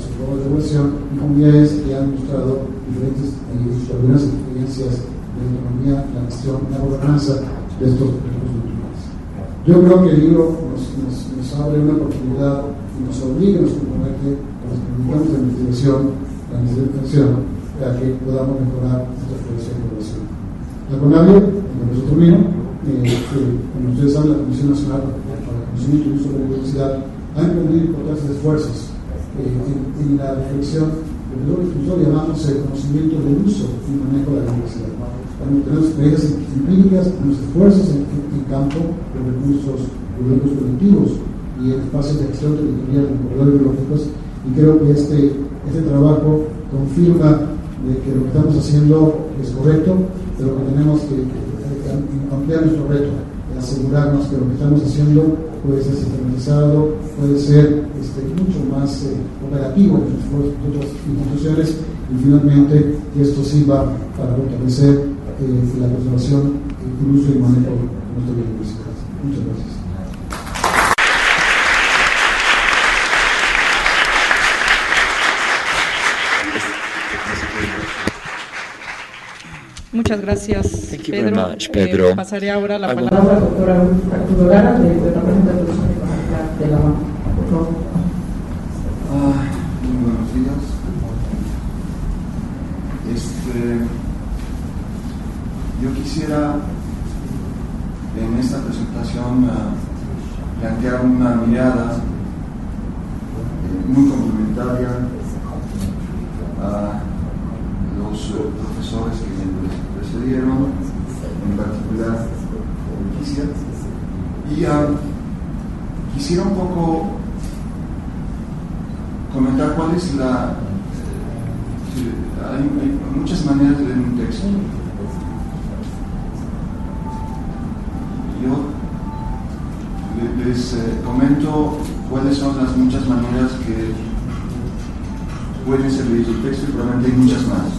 su programa de evaluación, y comunidades que han mostrado diferentes y extraordinarias experiencias de autonomía, la gestión, la gobernanza de estos recursos naturales. Yo creo que el libro nos abre una oportunidad y nos obliga, nos compromete a los mexicanos de investigación, la investigación, para que podamos mejorar nuestra población y población. La CONAVIE, el profesor Turbino, como ustedes saben, la Comisión Nacional para el Conocimiento y Uso de la Universidad ha emprendido importantes esfuerzos en la reflexión de lo que nosotros llamamos el conocimiento del uso y manejo de la universidad. Tenemos experiencias empíricas, los esfuerzos en campo de recursos colectivos y en espacios de gestión territorial en corredores biológicos, y creo que este trabajo confirma de que lo que estamos haciendo es correcto, pero que tenemos que ampliar nuestro reto, asegurarnos que lo que estamos haciendo puede ser sistematizado, puede ser mucho más operativo en otras instituciones, y finalmente que esto sirva para fortalecer la conservación, el uso y manejo de nuestra biodiversidad. Muchas gracias. Muchas gracias, Thank you Pedro. very much, Pedro. Pasaré ahora la I will- palabra a la doctora Arturo Lara, del Departamento de Producción Económica de la UNAM. Por favor. Muy buenos días. Yo quisiera en esta presentación plantear una mirada muy complementaria a los profesores que me precedieron, en particular Leticia, y quisiera un poco comentar cuál es hay muchas maneras de leer un texto. Yo les comento cuáles son las muchas maneras que pueden ser leído el texto, y probablemente hay muchas más.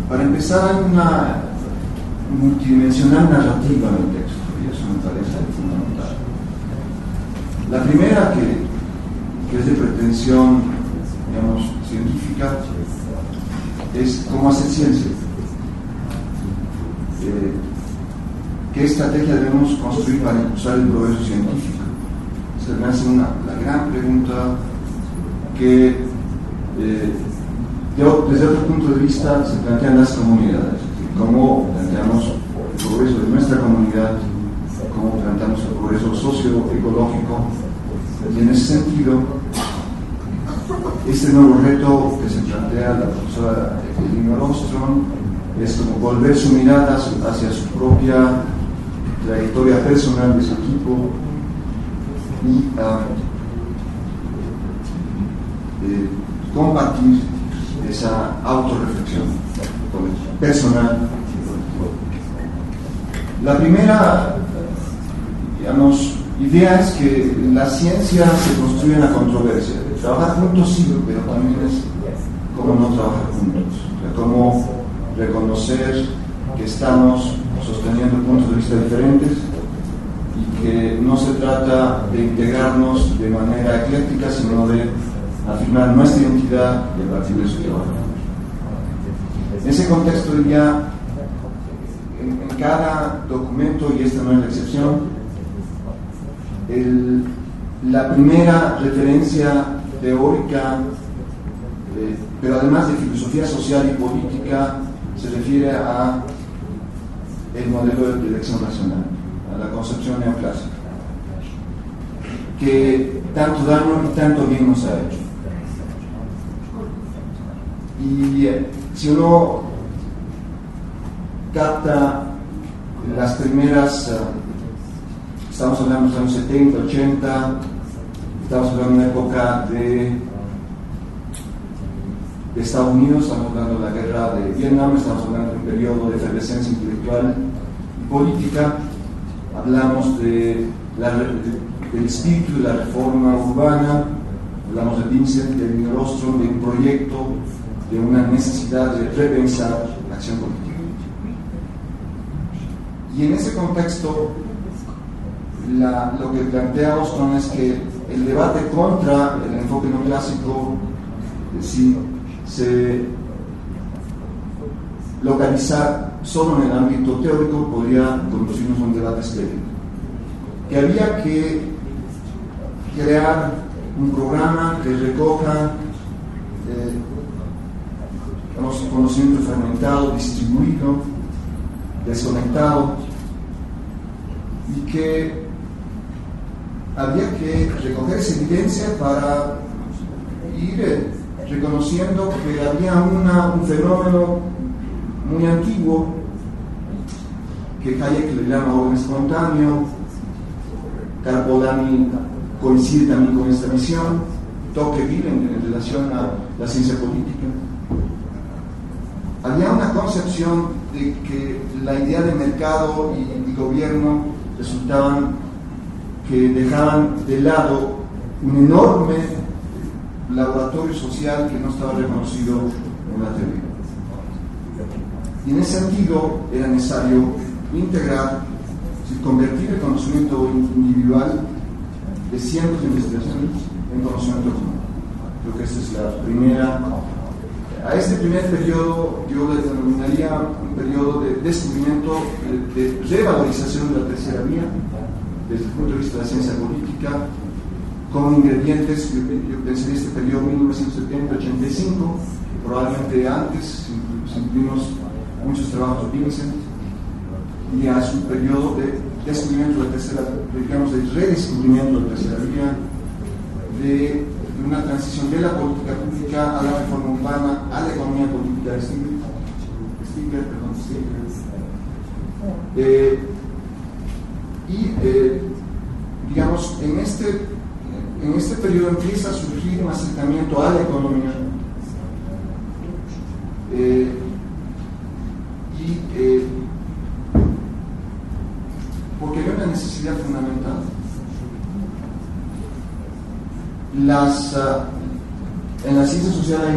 Para empezar, hay una multidimensional narrativa en el texto, y eso me parece fundamental. La primera, que es de pretensión, digamos, científica, es cómo hacer ciencia. ¿Qué estrategia debemos construir para impulsar el progreso científico? Se me hace la gran pregunta que desde otro punto de vista se plantean las comunidades, cómo planteamos el progreso de nuestra comunidad, cómo planteamos el progreso socioecológico, y en ese sentido este nuevo reto que se plantea la profesora Elinor Ostrom es como volver su mirada hacia su propia trayectoria personal de su equipo y compartir esa autorreflexión personal. La primera, digamos, idea es que la ciencia se construye en la controversia. Trabajar juntos sí, pero también es cómo no trabajar juntos, o sea, cómo reconocer que estamos sosteniendo puntos de vista diferentes y que no se trata de integrarnos de manera ecléctica, sino de afirmar nuestra identidad y a partir de eso trabajar. En ese contexto diría, en cada documento, y esta no es la excepción, la primera referencia teórica, pero además de filosofía social y política, se refiere a el modelo de dirección racional, a la concepción neoclásica, que tanto daño y tanto bien nos ha hecho. Y si uno capta las primeras, estamos hablando de los años 70, 80, estamos hablando de una época de Estados Unidos, estamos hablando de la guerra de Vietnam, estamos hablando de un periodo de efervescencia intelectual y política, hablamos del espíritu de la reforma urbana, hablamos de Vincent, de Elinor Ostrom, de un proyecto, de una necesidad de repensar la acción política. Y en ese contexto, lo que plantea Ostrom es que el debate contra el enfoque no clásico, si se localizar solo en el ámbito teórico, podría conducirnos a un debate estéril. que había que crear un programa que recoja conocimiento fragmentado, distribuido, desconectado, y que había que recoger esa evidencia para ir reconociendo que había un fenómeno muy antiguo que Hayek le llama orden espontáneo. Karpolany coincide también con esta visión, Tocqueville en relación a la ciencia política. Había una concepción de que la idea de mercado y gobierno resultaban que dejaban de lado un enorme laboratorio social que no estaba reconocido en la teoría. Y en ese sentido era necesario integrar, convertir el conocimiento individual de cientos de investigaciones en conocimiento común. Creo que esta es la primera. A este primer periodo yo le denominaría un periodo de descubrimiento, de revalorización de la tercera vía desde el punto de vista de la ciencia política, con ingredientes. Yo pensé en este periodo 1970-85, probablemente antes, si incluimos muchos trabajos de Vincent, y a su periodo de descubrimiento de la tercera, digamos, de redescubrimiento de la tercera vía, de una transición de la política pública a la reforma urbana, a la economía política de Stigler. Digamos, en este periodo empieza a surgir un acercamiento a la economía porque hay una necesidad fundamental. En la ciencia social hay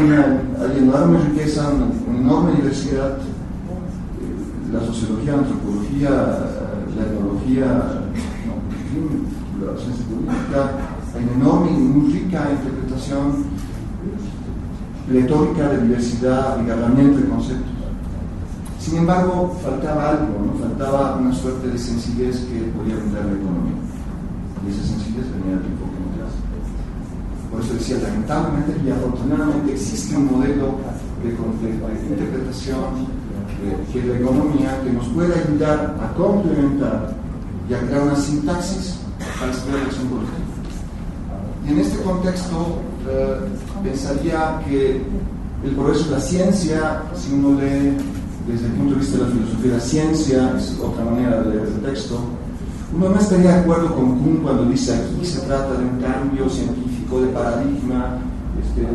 enorme riqueza, una enorme diversidad. La sociología, la antropología, la etnología, la ciencia política, hay una enorme y muy rica interpretación pletórica de diversidad, de agarramiento de conceptos. Sin embargo, faltaba algo, ¿no? Faltaba una suerte de sencillez que podía brindar la economía. Y esa sencillez venía del enfoque neoclásico. Por eso decía, lamentablemente y afortunadamente existe un modelo de interpretación de la economía que nos puede ayudar a complementar y a crear una sintaxis para estudiar la acción política. Y en este contexto pensaría que el progreso de la ciencia, si uno lee desde el punto de vista de la filosofía de la ciencia, es otra manera de leer el texto, uno no estaría de acuerdo con Kuhn cuando dice aquí se trata de un cambio científico de paradigma,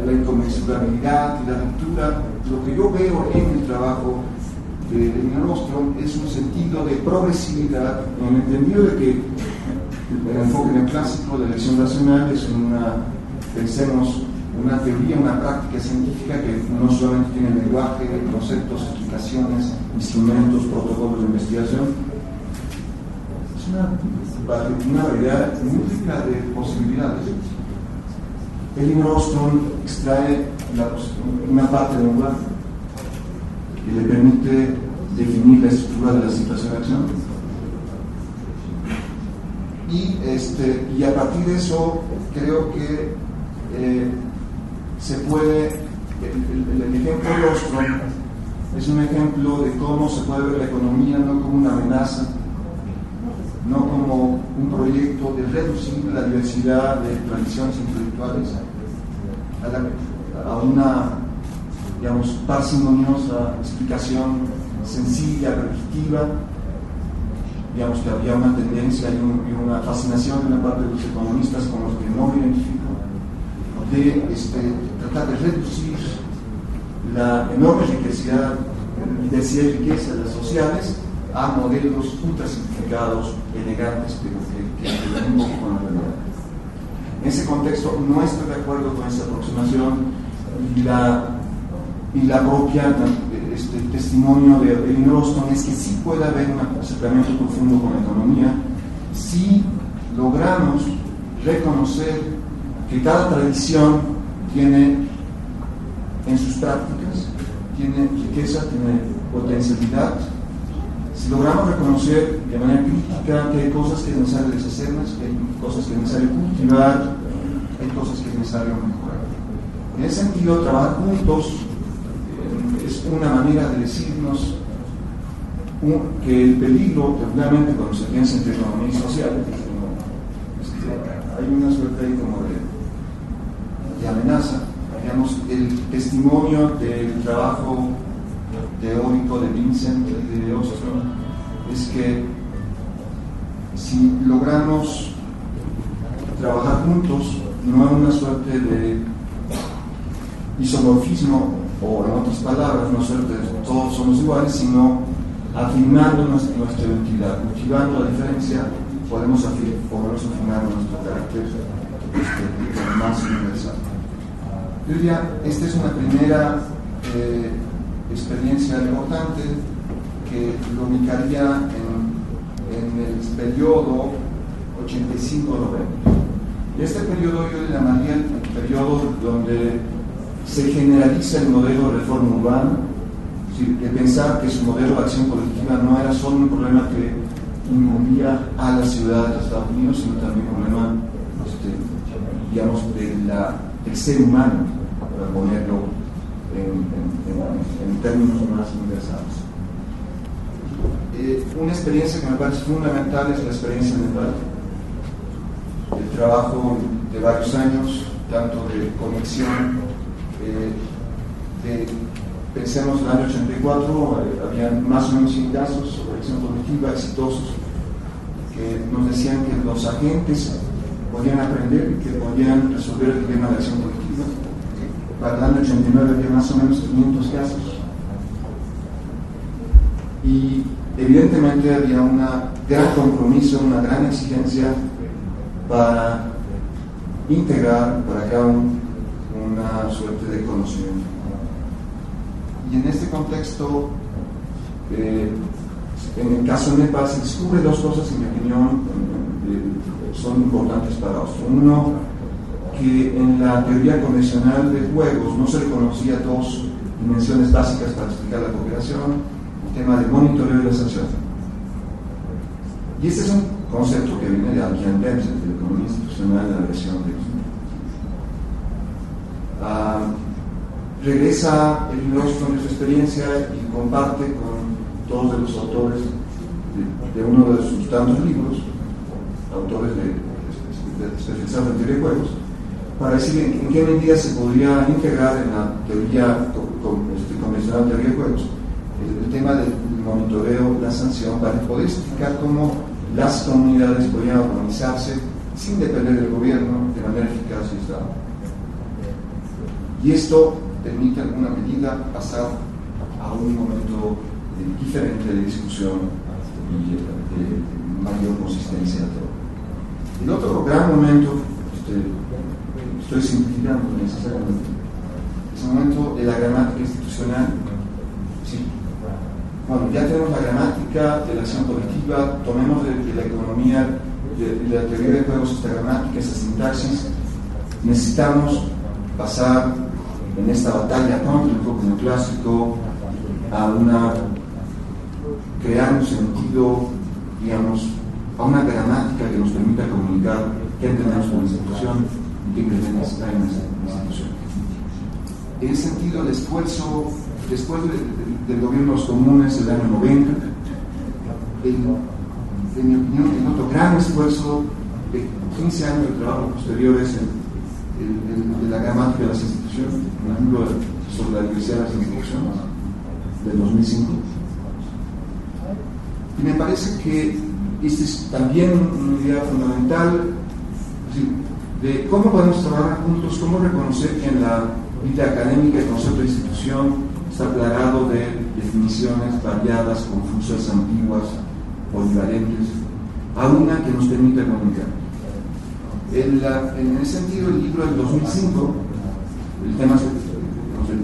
la inconmensurabilidad y la ruptura. Lo que yo veo en el trabajo de Elinor Ostrom es un sentido de progresividad, en el entendido de que el enfoque neoclásico de la elección racional es pensemos, una teoría, una práctica científica que no solamente tiene lenguaje, conceptos, explicaciones, instrumentos, protocolos de investigación. Es una variedad muy rica de posibilidades. Elinor Ostrom extrae una parte del lenguaje que le permite definir la estructura de la situación de acción. Y a partir de eso creo que se puede, el ejemplo de Ostrom es un ejemplo de cómo se puede ver la economía no como una amenaza, no como un proyecto de reducir la diversidad de tradiciones intelectuales a una, digamos, parsimoniosa explicación sencilla, repetitiva. Digamos que había una tendencia y una fascinación de una parte de los economistas con los que no me identifico, de tratar de reducir la enorme diversidad y riqueza de las sociales a modelos ultra simplificados, elegantes, pero que un poco con la realidad. En ese contexto no estoy de acuerdo con esa aproximación y la propia testimonio de Elinor Ostrom es que sí puede haber un acercamiento profundo con la economía si logramos reconocer que cada tradición tiene en sus prácticas, tiene riqueza, tiene potencialidad, Si logramos reconocer de manera crítica que hay cosas que es necesario deshacerlas, que hay cosas que es necesario cultivar, hay cosas que es necesario mejorar. En ese sentido, trabajar juntos es una manera de decirnos que el peligro, particularmente cuando se piensa en economía social, hay una suerte ahí como de amenaza. Digamos, el testimonio del trabajo teórico de Vincent y de Ostrom es que si logramos trabajar juntos, no hay una suerte de isomorfismo, o en otras palabras, una suerte de todos somos iguales, sino afirmando nuestra identidad, cultivando la diferencia, podemos afirmar nuestro carácter más universal. Yo diría, esta es una primera experiencia importante que lo ubicaría en el periodo 85-90. Este periodo yo le llamaría el periodo donde se generaliza el modelo de reforma urbana, es decir, de pensar que su modelo de acción colectiva no era solo un problema que incumbía a la ciudad de los Estados Unidos, sino también un problema, digamos, del ser humano, para ponerlo en términos más universales. Una experiencia que me parece fundamental es la experiencia mental, el trabajo de varios años, tanto de conexión, pensemos en el año 84, había más o menos 100 casos de acción colectiva exitosos que nos decían que los agentes podían aprender y que podían resolver el problema de acción colectiva. Para el año 89 había más o menos 500 casos. Y evidentemente había un gran compromiso, una gran exigencia para integrar, para crear una suerte de conocimiento. Y en este contexto, en el caso de Nepal se descubre dos cosas, en mi opinión, son importantes para Ostrom. Uno, que en la teoría convencional de juegos no se reconocía dos dimensiones básicas para explicar la cooperación, el tema del monitoreo y la sanción. Y este es un concepto que viene de Alkian Dempsey, de la economía institucional de la versión de regresa el Ostrom de su experiencia y comparte con todos los autores de uno de sus tantos libros, autores especializados en teoría de juegos, para decir en qué medida se podría integrar en la teoría convencional de teoría de juegos el tema del monitoreo, la sanción, para poder explicar cómo las comunidades podían organizarse sin depender del gobierno de manera eficaz y estable. Y esto permite en alguna medida pasar a un momento diferente de discusión y de mayor consistencia. El otro gran momento, estoy simplificando necesariamente, es el momento de la gramática institucional. Sí. Bueno, ya tenemos la gramática de la acción colectiva, tomemos de la economía, de la teoría de juegos esta gramática, esta sintaxis. Necesitamos pasar en esta batalla contra el focus neoclásico a crear un sentido, digamos, a una gramática que nos permita comunicar qué entendemos por institución y qué pretendemos estar en esa institución. En ese sentido, el esfuerzo, después del gobierno de los comunes del año 90, en mi opinión, el otro gran esfuerzo de 15 años de trabajo posteriores de la gramática de las instituciones, un libro sobre la diversidad de las instituciones del 2005. Y me parece que este es también una idea fundamental, es decir, de cómo podemos trabajar juntos, cómo reconocer que en la vida académica el concepto de institución está plagado de definiciones variadas, confusas, ambiguas, polivalentes, a una que nos permita comunicar. En ese sentido, el libro del 2005, el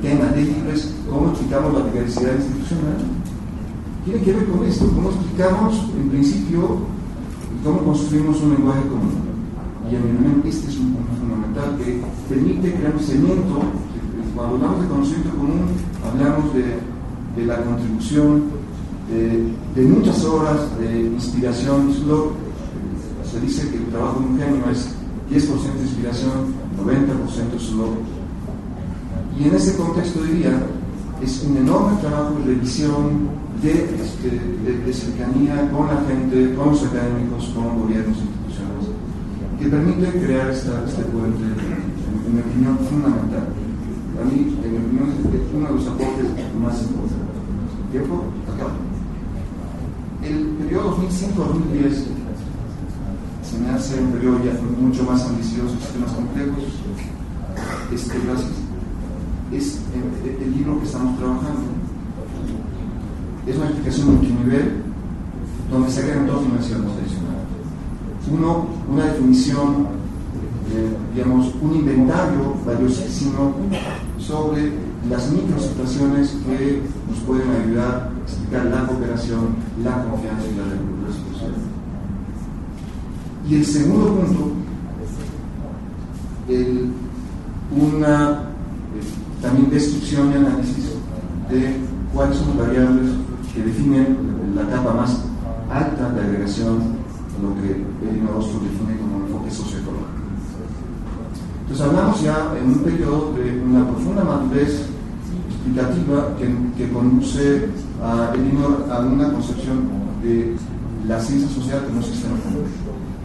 tema del libro es cómo explicamos la diversidad institucional. Tiene que ver con esto, cómo explicamos, en principio, cómo construimos un lenguaje común. Y en mi opinión, este es un punto fundamental que permite crear un cemento. Cuando hablamos de conocimiento común, hablamos de la contribución de muchas horas de inspiración. Se dice que el trabajo de un genio es 10% de inspiración, 90% sudor. Y en ese contexto diría, es un enorme trabajo de revisión, de cercanía con la gente, con los académicos, con gobiernos, instituciones, que permite crear este puente, en mi opinión, fundamental. Para mí, en mi opinión, es uno de los aportes más importantes. ¿Tiempo? Acá. El periodo 2005-2010 se me hace un periodo ya mucho más ambicioso, sistemas complejos. Gracias. Es el libro que estamos trabajando. Es una explicación multinivel donde se agregan dos dimensiones adicionales. Uno, una definición, digamos, un inventario valiosísimo sobre las microsituaciones que nos pueden ayudar a explicar la cooperación, la confianza y la reciprocidad. Y el segundo punto, también descripción y análisis de cuáles son las variables que definen la capa más alta de agregación, lo que Elinor Ostrom define como enfoque socioeconómico. Entonces hablamos ya en un periodo de una profunda madurez explicativa que conduce a Elinor a una concepción de la ciencia social como un sistema común.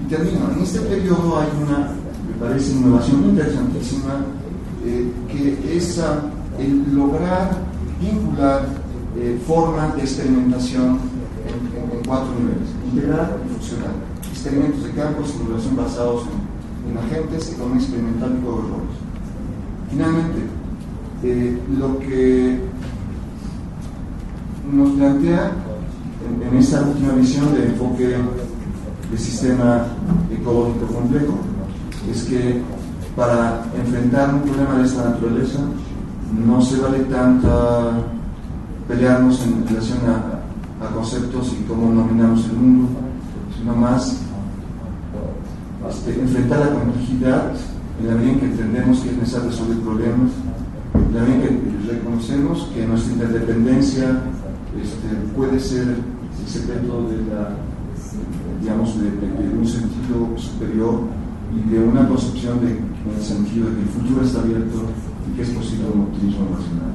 Y termino, en este periodo hay una, me parece, innovación interesantísima, que es el lograr vincular formas de experimentación en cuatro niveles: integral y funcional. Experimentos de campo, simulación basados en agentes, economía experimental y juego de roles. Finalmente, lo que nos plantea en esta última visión de enfoque de sistema ecológico complejo es que para enfrentar un problema de esta naturaleza no se vale tanto pelearnos en relación a conceptos y cómo nominamos el mundo, sino más enfrentar la complejidad en la medida en que entendemos que es necesario resolver problemas, en la medida en que reconocemos que nuestra interdependencia puede ser el secreto de un sentido superior y de una concepción en el sentido de que el futuro está abierto y que es posible un optimismo racional.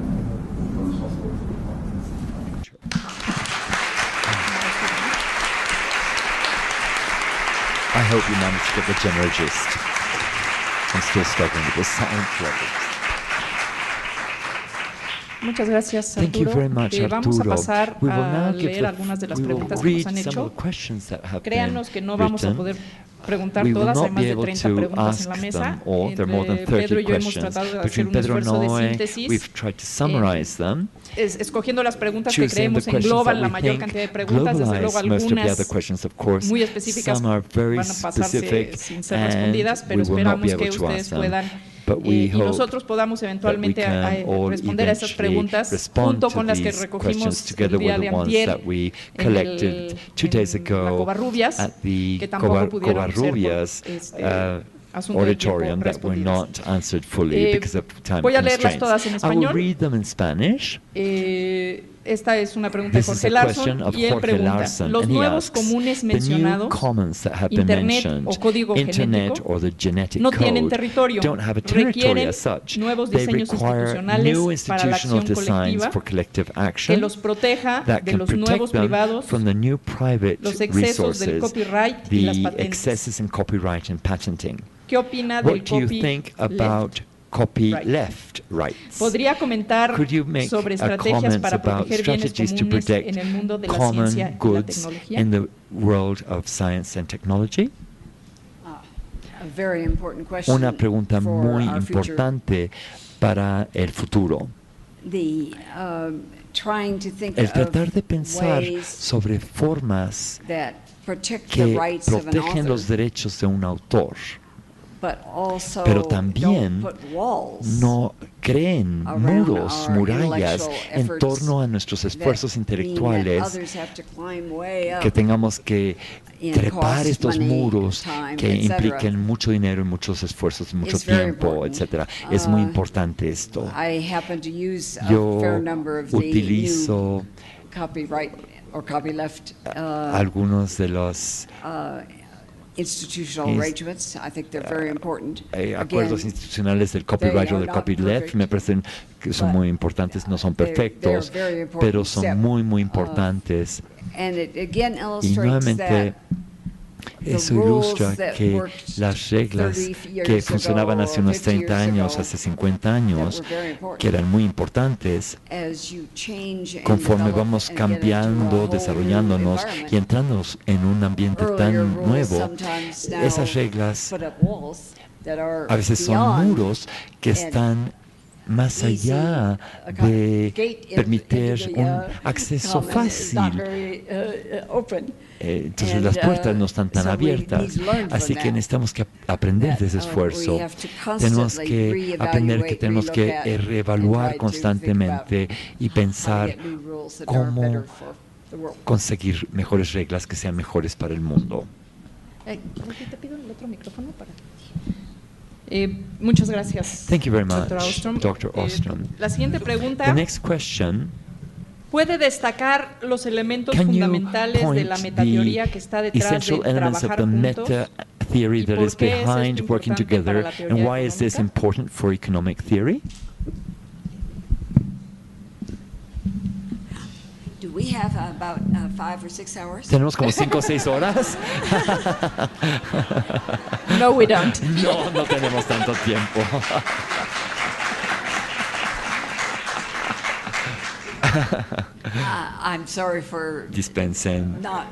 I hope you managed to get the general gist. I'm still struggling with the sound problems. Muchas gracias, Thank you Arturo. very much, Vamos a Arturo. pasar We will a now give leer algunas de las we will preguntas que nos read han some hecho. of the questions that have Créanos que been no vamos a written. poder preguntar We will todas, hay not más be de able 30 to preguntas ask en la mesa. them all. There are more than Entre 30 Pedro y yo hemos questions. tratado de hacer Between un Pedro and esfuerzo de I, síntesis, we've tried to summarize them, escogiendo las preguntas que choosing the creemos questions engloban that la we mayor think cantidad de preguntas. Desde luego, globalize most of the other algunas questions, of course. muy específicas Some are very van a pasarse specific, sin ser and respondidas, pero we will not be esperamos able que to ustedes ask them. puedan But we y hope nosotros podamos that we eventualmente can all responder a esas eventually preguntas respond junto to con las que these recogimos questions together el día with de the ones antier that we en collected 2 days en la ago Covarrubias, at the que tampoco pudieron ser por Covarrubias asunto de tiempo auditorium that were respondidas. not answered fully because of time Voy a leerlas constraints. todas en I will español. read them in Spanish. Esta es una pregunta de This is Jorge a question Larson of y él Jorge pregunta: Larson, los and he nuevos asks, comunes the new mencionados, commons that have been Internet mentioned, o código Internet genético, or the genetic no tienen code, territorio, don't have a territory requieren as such. nuevos They diseños require institucionales new para la institutional acción designs colectiva for collective que action los proteja that de can los protect nuevos them privados, from the new private los excesos del resources, copyright y las the patentes. excesses in copyright and patenting. ¿Qué opina del What do you think about copyleft rights? ¿Podría comentar Could you make sobre a estrategias comment para about proteger bienes strategies to comunes protect en el mundo de la common ciencia y la goods tecnología? in the world of science and technology? A very important question Una pregunta for muy our future. importante para el futuro. Trying to think El of tratar de pensar ways sobre formas that protect the que rights of an protegen los author, derechos de un autor, but also pero también don't put walls no creen around muros, our murallas intellectual en efforts torno a nuestros esfuerzos that mean that intelectuales, others have to climb way up que tengamos que in trepar cost, estos money, muros time, que etc. impliquen mucho dinero y muchos esfuerzos y mucho It's very tiempo, important. etcétera. Es muy importante esto. I happen to use a Yo fair number of the utilizo new copyright or copyleft algunos de los institutional arrangements. I think they're very important. acuerdos Again, institucionales del copyright o are del not copyleft perfect, me parecen que son but muy importantes, no son they're perfectos, very important pero son step. muy importantes. And it again Y illustrates nuevamente that eso the rules ilustra that que worked las reglas 30 years que ago funcionaban hace or unos 50 30 years años, ago hace 50 that años, were very important. que eran muy importantes, As you change and conforme develop vamos and get into a cambiando, whole new desarrollándonos environment, y entrándonos en un ambiente earlier tan rules nuevo, sometimes now esas reglas put up walls that are a veces son beyond muros que and están más easy. allá A de gate into permitir the, un acceso common is not fácil. very, open. Entonces And, las puertas no están tan so we abiertas, need to learn from así que that. necesitamos que aprender de ese That, esfuerzo. we have to Tenemos constantly que aprender que reevaluate, tenemos que relook at, and reevaluar try to constantemente y how to pensar get new rules that are cómo better for the world. conseguir mejores reglas que sean mejores para el mundo. Te pido el otro micrófono para. Muchas gracias. Thank you very much, Dr. Ostrom. Dr. Ostrom. La siguiente pregunta. The next question, ¿Puede destacar los elementos can you fundamentales de point la metateoría que está the detrás de essential elements of trabajar the juntos? meta theory ¿Y that por is qué es esto behind working importante para together, la teoría and why is this económica? important for economic theory? Do we have about 5 or 6 hours? Tenemos como 5 o 6 horas. No, we don't. No, no tenemos tanto tiempo. I'm sorry for Dispensen not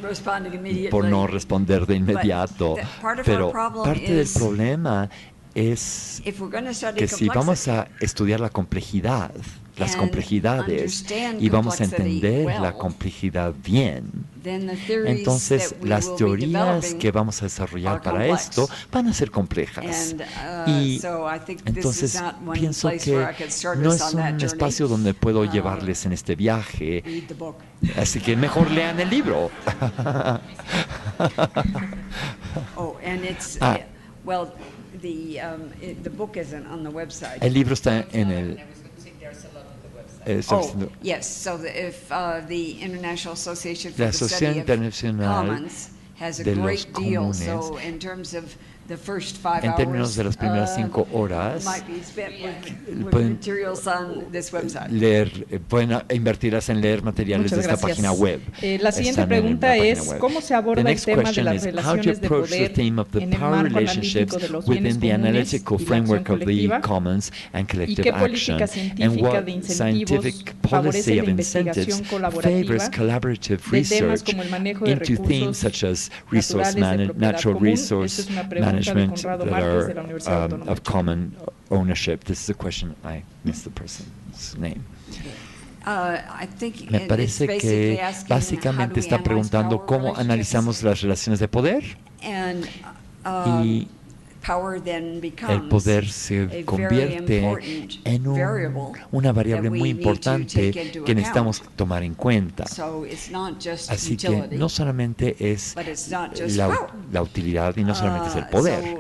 responding immediately. por no responder de inmediato, But part of pero our problem parte del is problema es if we're going to study que si vamos complexity, a estudiar la complejidad, las and complejidades, understand y vamos a complexity entender well, la complejidad bien, then the theories entonces that we las will be teorías developing que vamos a desarrollar are para complex. esto van a ser complejas. And, Y so I think this is entonces not one pienso place where I que could start no us es on that un journey. espacio donde puedo llevarles en este viaje, Read the book. así que mejor lean el libro. Oh, and it's Ah. well, the book isn't on the website. El libro está en el... está Oh, diciendo- yes. So if the International Association for La the Study Asociación of Internacional Commons has a de los great deal. So Comunes, in terms of the first 5 en hours, términos de las primeras 5 horas, might be spent with pueden materials on this website. pueden invertirlas en leer materiales Muchas de esta gracias. página web. La siguiente Están en pregunta la página es, web. ¿cómo se The aborda el next tema de question las is, how do you relaciones de approach the poder theme of the en el power marco relationships analítico de los within bienes the comunes analytical y la acción framework of the colectiva? commons and ¿Y collective qué action? política And científica what de incentivos scientific favorece policy la of investigación incentives colaborativa favors collaborative de temas research como el manejo de into themes recursos such as resource naturales de propiedad natural común? resource Esta es una pregunta de management Conrado that Márquez de la are Universidad Autónoma of de Chile. common ownership? This is a question, I missed the person's name. I think Me it's parece basically que asking how do básicamente we está analyze preguntando power cómo relationships? analizamos las relaciones de poder, And y power then el becomes poder a se very convierte important en variable una variable that we muy need to importante take into que necesitamos account. tomar en cuenta. So it's not just Así que utility, no solamente es but it's not just la, power. la utilidad y no solamente es el So, poder.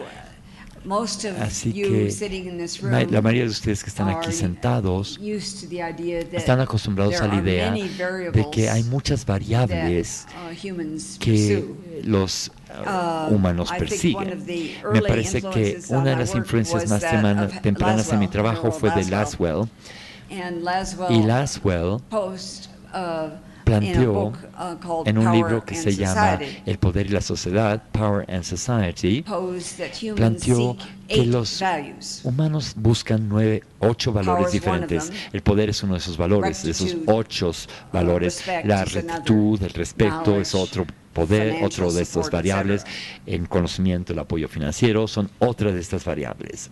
most of Así you que sitting in this la room mayoría de ustedes que están aquí are sentados used to the idea that están acostumbrados there a la are idea many de que hay variables muchas variables that humans que pursue. los humanos I think one persiguen. of the Me early parece que influences on una de my las work influencias was más that of tempranas en mi Laswell, trabajo Harold fue de Laswell. Laswell, And Laswell y Laswell posed, planteó en un libro que se llama Society, El poder y la sociedad, Power and Society, posed that humans planteó seek que 8 los values. humanos buscan 8 valores is one of diferentes. them. El poder es uno de esos valores, de esos Rectitude, 8 valores. respect La is another. rectitud, el respeto es Knowledge, otro poder, financial otro de estas support, variables. etc. El conocimiento, el apoyo financiero son otras de estas variables.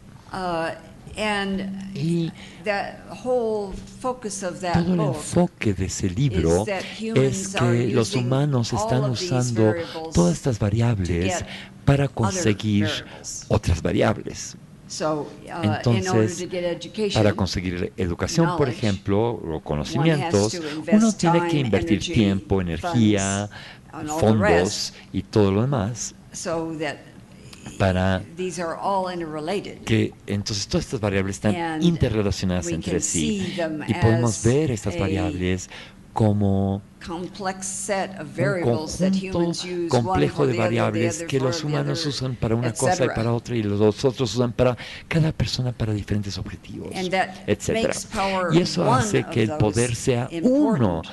And Y the whole focus of that todo el book enfoque de ese libro is that humans es are que los using humanos all están of these usando variables todas estas to variables get para conseguir variables. otras variables. So, in order Entonces, to get education, para conseguir educación, por knowledge, ejemplo, o conocimientos, one has to invest uno tiene que time, invertir energy, tiempo, energía, funds, and all the fondos rest. y todo lo demás so that para these are all interrelated. que entonces todas estas variables están And interrelacionadas we entre can sí see them y podemos as ver estas a variables como complex set of variables that humans use, complejo one de for the other, variables the other que for los the humanos other, usan para una cosa y etc. para otra, y los otros usan para cada persona para diferentes objetivos, And that etcétera. makes power Y eso one hace que of el poder those sea important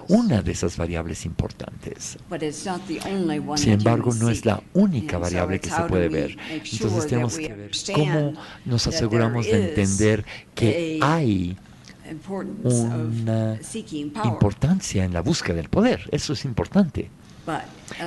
una de esas variables importantes. But it's not the only one Sin that embargo, humans no es seek. la única And so variable it's que se how puede do we ver. make sure Entonces that tenemos we que ver understand cómo nos that aseguramos there de entender que is hay importance una of seeking power. importancia en la búsqueda del poder. Eso es importante. But,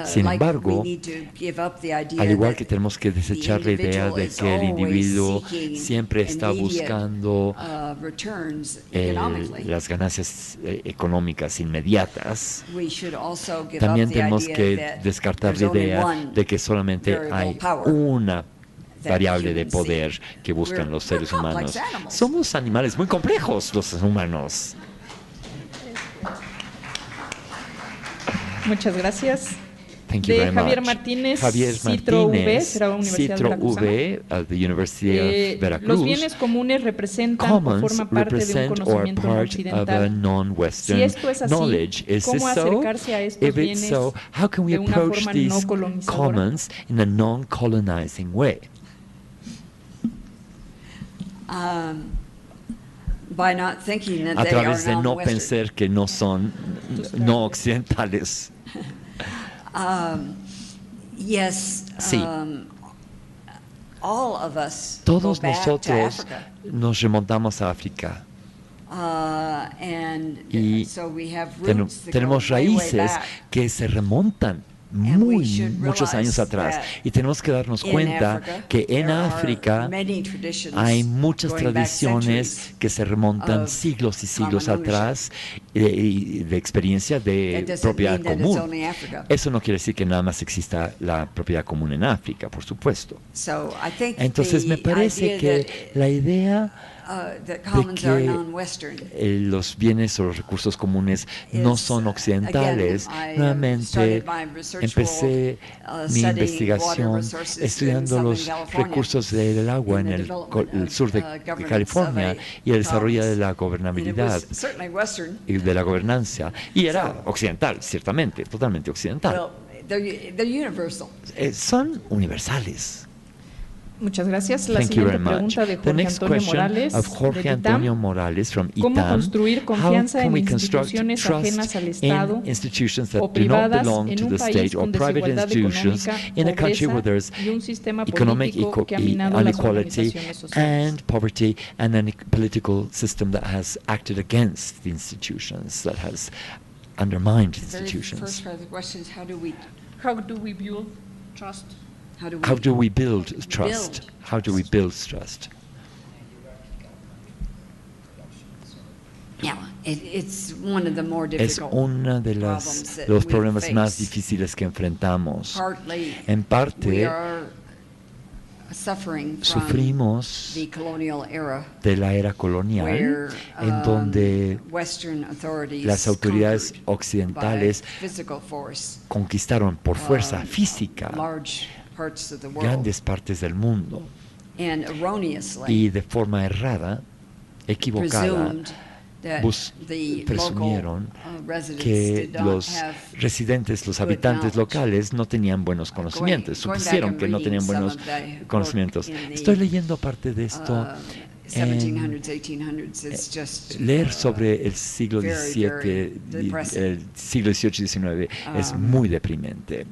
Sin like embargo, we need to give up the idea al igual that que tenemos que desechar la the idea individual de is que el always individuo seeking siempre está immediate, buscando returns economically. las ganancias económicas inmediatas, We should also give también up the tenemos idea que that descartar la there's only idea one de que solamente variable hay power una that variable de humans poder seek. que buscan los We're seres complex humanos. animals. Somos animales muy complejos los humanos. Muchas gracias. Thank you De very Javier much. Martínez, Javier Citro V, Martínez, será la Universidad de Citro Veracruz. V, at the University of Veracruz. Los bienes comunes representan o Commons forman parte de un represent or conocimiento no part of a occidental. non-Western Si esto es así, knowledge. Is ¿cómo this so? acercarse a estos If it's bienes so, how can we de una approach forma these no colonizadora? commons in a non-colonizing way? By not thinking that A they are través de no non-Western. pensar que no son no occidentales. Yes, Sí. all of us Todos go back to nosotros Africa. nos remontamos a África. And Y so we have Ten- roots that tenemos go way, way raíces back. que se remontan And we muy should muchos años realize atrás, that y tenemos que darnos in cuenta Africa, que en there are África many traditions hay muchas going back tradiciones centuries que se remontan of siglos y siglos common atrás y de experiencia That de doesn't propiedad mean that it's común. only Africa. Eso no quiere decir que nada más exista la propiedad común en África, por supuesto. So I think Entonces me the parece idea que la idea that commons are que non-Western. Los bienes o los recursos comunes no son occidentales. Again, I Nuevamente started my research empecé world, mi studying investigación water resources in estudiando Southern los California, recursos del agua and en the el development sur de governance California of a y el desarrollo de la province. And it gobernabilidad was certainly Western. y de la gobernanza. Y era occidental, ciertamente, totalmente occidental. Well, they're universal. Son universales. Muchas gracias. La Thank you very siguiente much. pregunta de The Jorge next Antonio question Morales of Jorge de Antonio ITAM. Morales from ¿Cómo ITAM. construir confianza How can en we construct instituciones trust ajenas al Estado in institutions that o do not privadas belong en to un the país state or con private desigualdad institutions económica, in a country where pobreza there's y un sistema economic político que ha minado las inequality organizaciones sociales? and poverty and a political system that has acted against the institutions, that has undermined The very institutions? first part of the question is how do we build trust? How do we build trust? How do we build trust? Yeah, it's one of the more Es difficult uno de problems that los we problemas face. más difíciles que enfrentamos. Partly, En we parte, are suffering from sufrimos the colonial era, de la era colonial, where en donde Western authorities las autoridades conquered occidentales by physical force conquistaron por fuerza física large parts of the world, grandes partes del mundo and erroneously y de forma errada, equivocada, presumed that the presumieron local residents que did not los have residentes, los good habitantes knowledge. locales no tenían buenos conocimientos, Going back supusieron and que no reading tenían buenos some of the work conocimientos. in the, Estoy leyendo parte de esto. 1700s, 1800s, it's just Leer sobre el siglo very, XVII, very depressing. el siglo XVIII y XIX es muy deprimente.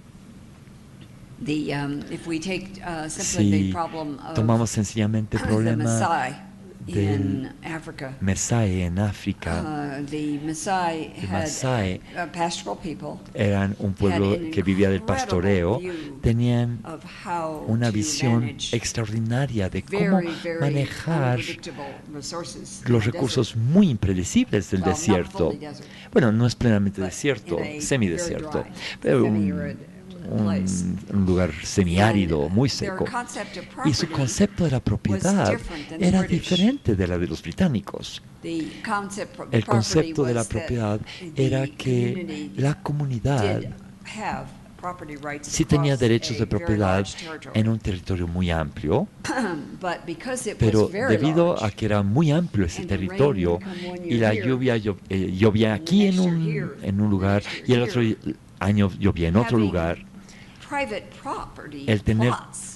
if we take simply Si the problem of tomamos sencillamente el the problema Maasai del in Africa, Maasai en África, the Maasai The had Maasai pastoral people eran un pueblo had an que vivía del pastoreo, incredible view tenían of how una to visión manage extraordinaria de cómo very, very manejar unpredictable resources in los the recursos desert. muy impredecibles del Well, not desierto. fully desert, Bueno, no es plenamente but desierto, in a semidesierto, very dry, pero semi-arid place. un lugar semiárido, And muy their seco. concept of Y su property concepto de la propiedad different than the era British. diferente de la de los británicos. The concept of El property concepto de la was that propiedad the era que community la comunidad did have property rights sí tenía across derechos de a very propiedad large territory. en un territorio muy amplio, But because it pero was very debido large, a que era muy amplio ese and the rain territorio would come one y year la here, lluvia llovía and the aquí next year here, en un and the lugar next year y el otro here, año llovía en otro having lugar, private property el tener plots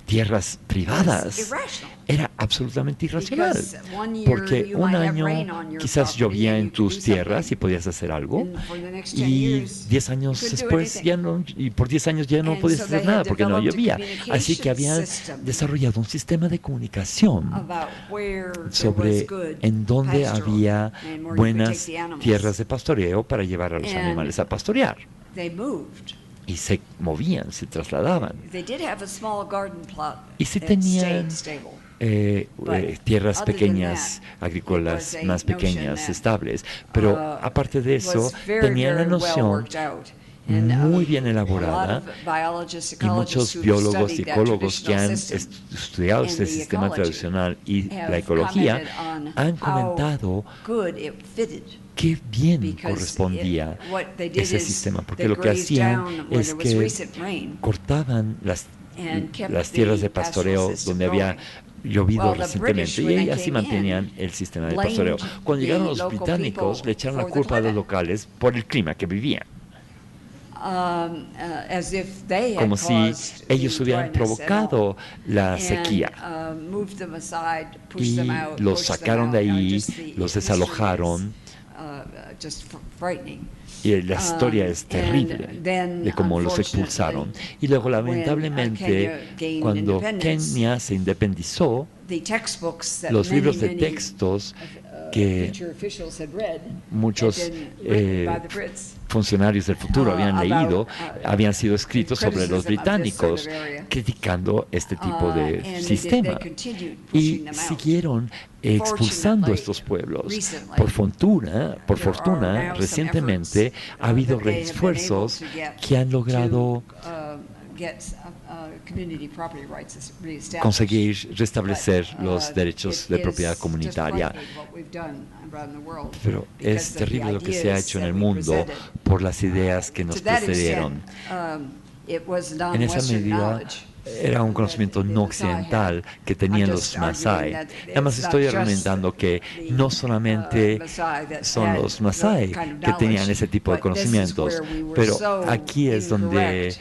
tierras was privadas irrational. era absolutamente irracional, Because one year porque you un might have rain año on your quizás property llovía and en you could tus do tierras y something, podías hacer algo, and for the next 10 y years, 10 you años couldn't do después anything. y por 10 años ya no And podías so hacer they nada had porque no developed a llovía. Así que habían communication system desarrollado un sistema de comunicación about where there sobre was good en donde pasture había and where you could buenas take the animals. tierras de pastoreo para llevar a los And animales a pastorear. They moved. Y se movían, se trasladaban. They did have a small garden plot Y sí that tenían stayed stable. tierras other than pequeñas, that, agrícolas it was a más pequeñas, notion that, estables. Pero aparte de it eso, was very, tenían la very well noción worked out. And, muy bien a elaborada lot of biologists, y ecologists muchos who've biólogos, studied that psicólogos que han traditional system estudiado and este the sistema ecology tradicional y have la ecología commented on han how comentado good it fitted. qué bien Because correspondía what they did ese is sistema, porque they lo que grazed hacían down where es there was que recent rain cortaban and kept las tierras de the pastoral pastoreo system donde había going. llovido Well, the British, recientemente when y they así came mantenían in, el sistema de blamed pastoreo. Cuando the llegaron los local británicos people le echaron la for the culpa a los climate. locales por el clima que vivían, As if they had como si caused ellos the hubieran dryness at provocado all. la And, sequía. moved them aside, pushed Y them out, los pushed them sacaron de out. ahí, Just the los history desalojaron. is, just frightening. Y la historia es and terrible then, de cómo los expulsaron. Y luego, lamentablemente, Kenya cuando gained Kenia se independizó, the textbooks that los libros de many textos que future officials had read muchos had been written by the Brits. funcionarios del futuro habían about, leído, habían sido escritos sobre los criticism of this británicos, sort of area. criticando este tipo de And sistema. they continued Y pushing them out. siguieron expulsando a estos pueblos. Por fortuna, recientemente ha habido esfuerzos que han logrado conseguir restablecer los derechos de propiedad comunitaria. Pero es terrible lo que se ha hecho en el mundo por las ideas que nos precedieron. En esa medida, era un conocimiento no occidental que tenían los Masái. Además, estoy argumentando que no solamente son los Masái que tenían ese tipo de conocimientos, pero aquí es donde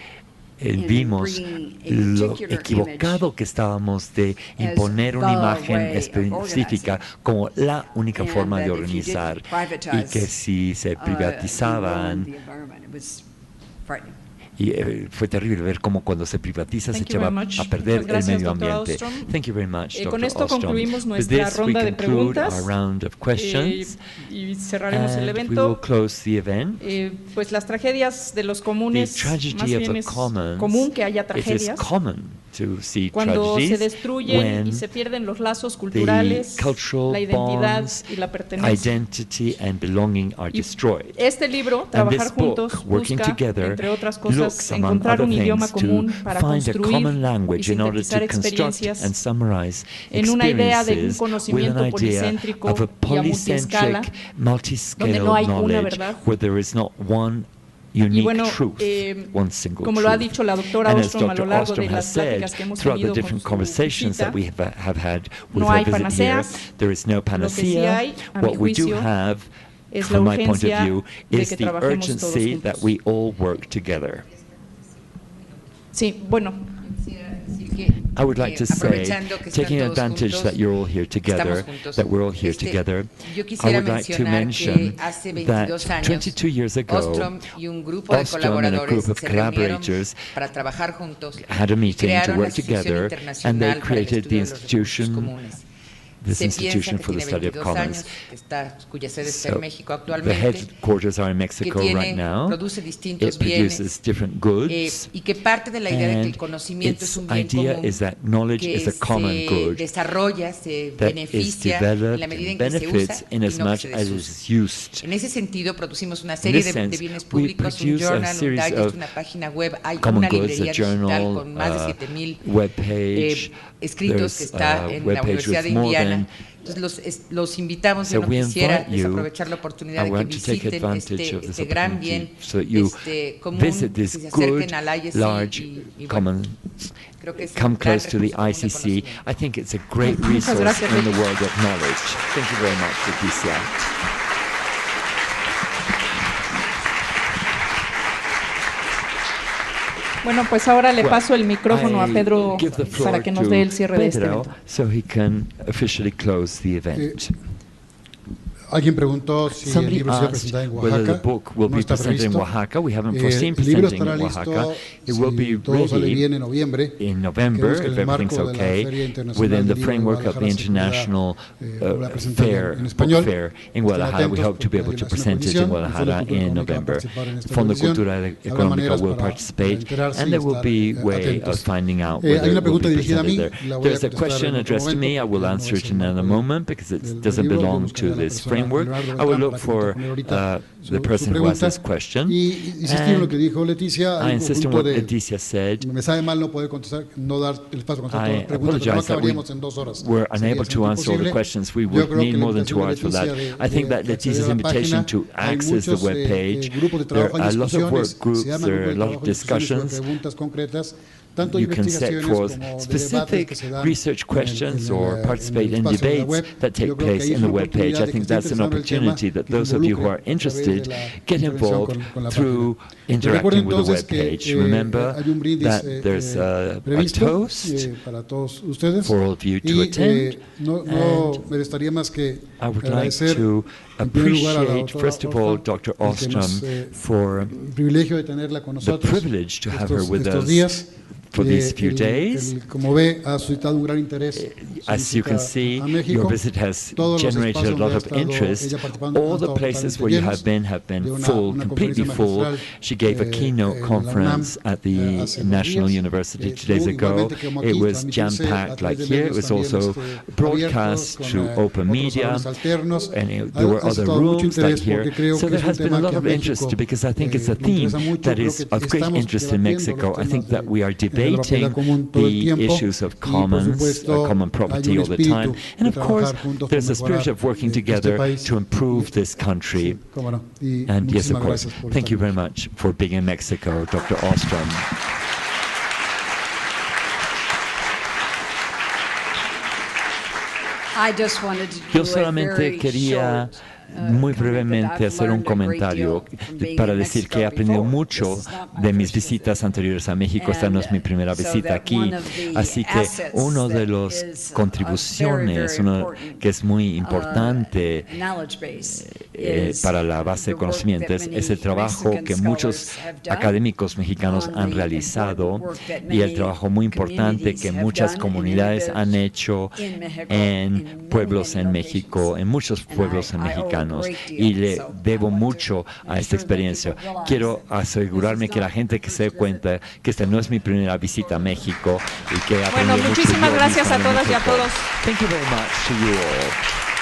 vimos lo equivocado que estábamos de imponer una imagen específica como la única forma de organizar, y que si se privatizaban, y fue terrible ver cómo cuando se privatiza se echaba a perder el medio ambiente. Thank you very much, Dr. Con esto Ostrom. concluimos With nuestra this, ronda we de conclude preguntas our round of questions, y cerraremos el and we will evento. close the event. Pues las tragedias de los The comunes, tragedy más of bien the es commons, común que haya it is tragedias. common to see Cuando se tragedies destruyen when y se pierden los lazos the culturales, cultural la identidad bonds, y la pertenencia. identity and belonging are Y destroyed. este libro, And Trabajar this book, Juntos, Working busca, Together, entre otras looks, cosas, among encontrar other un idioma things, común to para find a construir common y language in order to sintetizar construct experiencias and summarize en una idea de un experiences with conocimiento an idea policéntrico of a y a multiescala, polycentric, multiscale donde no hay una knowledge verdad. where there is not one Y unique bueno, truth, one single como lo ha truth. dicho la doctora And as Ostrom a lo Dr. largo Ostrom de las has said, pláticas que hemos throughout the tenido con different su conversations visita, that we have had with no her hay visit here, panaceas. there is no Lo que sí panacea. hay, a mi What we do juicio, have, es la from my point of urgencia view, de is que the trabajemos todos urgency juntos. that we all work together. Sí, bueno, I would like to say, aprovechando que están taking todos advantage juntos, that you're all here together, estamos juntos. that we're all here together, Yo I quisiera would like to mencionar mention que hace that 22 años 22 years ago, Ostrom y un grupo de Ostrom and a colaboradores group of se reunieron collaborators para trabajar juntos had a y meeting to crearon la work together, and they Internacional para el created the Estudio de los Recursos institution, Comunes. this Se piensa institution que for the tiene study of 22 commons. años, cuya sede está So en México the actualmente, headquarters are in Mexico que right now. produce distintos It bienes, produces different goods, y que parte de la idea de que el and conocimiento es its un bien idea común is that knowledge que is a common se good desarrolla, se that is beneficia en developed la medida en and que se usa benefits in y as no que much se as desusa. is used. En ese sentido, producimos una In serie this de sense, bienes we públicos, un produce a journal, un series digest, of una página web, hay common una goods, librería a digital journal, con más de 7,000 web page. escritos que There's está a en web la page Universidad de with more Indiana than Entonces los invitamos y So no we quisiera invite you, desaprovechar la oportunidad I de que want to take visiten advantage of this este gran bien opportunity so that you común, visit que this se good, acerquen al ISC large, y bueno, common, creo que es un come gran close to the recurso común de ICC. conocimiento. I think it's a great Muchas resource gracias, in the Leti. world of knowledge. Thank you very much, Leticia. Bueno, pues ahora le Well, paso el micrófono a I Pedro give the floor para que nos to dé el cierre de este Pedro evento. so he can officially close the event. Alguien preguntó si el Somebody libro será asked presentado en whether the Oaxaca. book will No be está presented in previsto. Oaxaca. We haven't foreseen El libro presenting estará in Oaxaca. listo It will be si todo sale ready bien en noviembre. in November, Queremos que en if el everything's marco de la okay, Feria Internacional within the del Libro de framework of the Guadalajara se pueda, international la presentar fair, en book español. fair in Estén Guadalajara. We atentos hope to be porque able to hay una present it in comisión. Guadalajara El Fondo in Cultural Económico va a November. participar en esta Fondo comisión. Cultural Habrá Económico maneras will para participate, enterarse and y there will estar be way atentos. of finding out Hay whether una it will pregunta be dirigida a mí, presented there. la voy a There's a contestar question en otro addressed to momento, me. I will porque no answer es it el in another marco moment because it del doesn't libro. Yo belong buscaré to a la this persona, framework. Leonardo I will Beltrán, look para que for me responda ahorita the su person who has pregunta. this question. Y insistir en lo que dijo Leticia, I hay un insist on conjunto what de... Leticia said. Me sabe mal no poder contestar, no dar el espacio para contestar todas I las preguntas, pero no apologize that we acabaríamos en 2 horas. were Sería unable to answer all the imposible. questions. We Yo would creo need que la more than 2 invitación de hours for that. Leticia I think that de acceder Leticia's a la invitation página, to hay access the muchos web page, grupos de there trabajo, hay are lots of work discusiones, groups, se arman there are a grupos de lot trabajo, of discusiones sobre discussions. preguntas concretas, tanto You can set investigaciones forth como de specific debates que se dan research questions or participate el in espacio de la debates web. that take Yo creo que place ahí es in the una web page. oportunidad I de que think esté that's an interesado en el tema opportunity that y que those of you who are involucre a través interested de la get intervención involved con la through página. interacting with the Recuerden web entonces que page. Remember hay un brindis that there's a previsto toast para todos ustedes for all of you to y attend. no and me restaría más que I would like agradecer to en primer lugar a la appreciate, doctora first of all, Ostrom, Dr. el que nos, Ostrom for el privilegio de tenerla con the nosotros privilege to have her with estos us días. for these few days. Como ve, ha suscitado un gran interés. As you can see, a México. your visit has Todos los generated a espacios lot donde of ha estado interest. ella participando All han the estado places totalmente where you llenos. have been De full, completely conferencia full. magistral, She gave a keynote en la conference UNAM, at the hace 2 National días. University 2 days Estuvo ago. igualmente como aquí, It was transmitirse a jam-packed like través de here. It medios was también, also broadcast abiertos, through con, open otros media, salones alternos. and there were Ha other suscitado mucho rooms like interés here. porque creo So que there es un has been a tema lot que a of interest México because I think it's a le theme interesa mucho. that Creo is que of great estamos interest in debatiendo Mexico. los I think temas that we are de la propiedad debating común todo el the tiempo issues of y, por commons, supuesto, common hay property un all the time. espíritu And de of course, trabajar juntos por there's a spirit mejorar of working este together país. to improve this country. Sí, cómo no. Y And yes, of muchísimas course. gracias por Thank estar you con very much for being in Mexico, Dr. Ostrom. I just wanted to Yo do a solamente very quería short, muy comment that brevemente I've hacer un learned a great comentario deal from being para in decir que he Mexico aprendido before. mucho This is not my de mis first visitas visit. anteriores a México. Esta no es mi primera So visita that aquí. one of the Así que assets uno de that los is a contribuciones, very uno important, que es muy importante knowledge base is para la base de the work conocimientos that es el many trabajo Mexican que muchos scholars have done académicos mexicanos on han the realizado important work that y el many trabajo muy importante communities que have muchas done in comunidades many han hecho in Mexico, en in pueblos many en locations. México, en muchos And pueblos I owe a mexicanos, great deal. y le So I debo want to mucho a make esta sure that experiencia. people realize Quiero that asegurarme this is que la not gente que my se dé first cuenta que esta no es mi primera visita a México y que he Bueno, aprendido mucho muchísimas yo gracias mismo a de todas y a México. todos. Thank you very much to you all.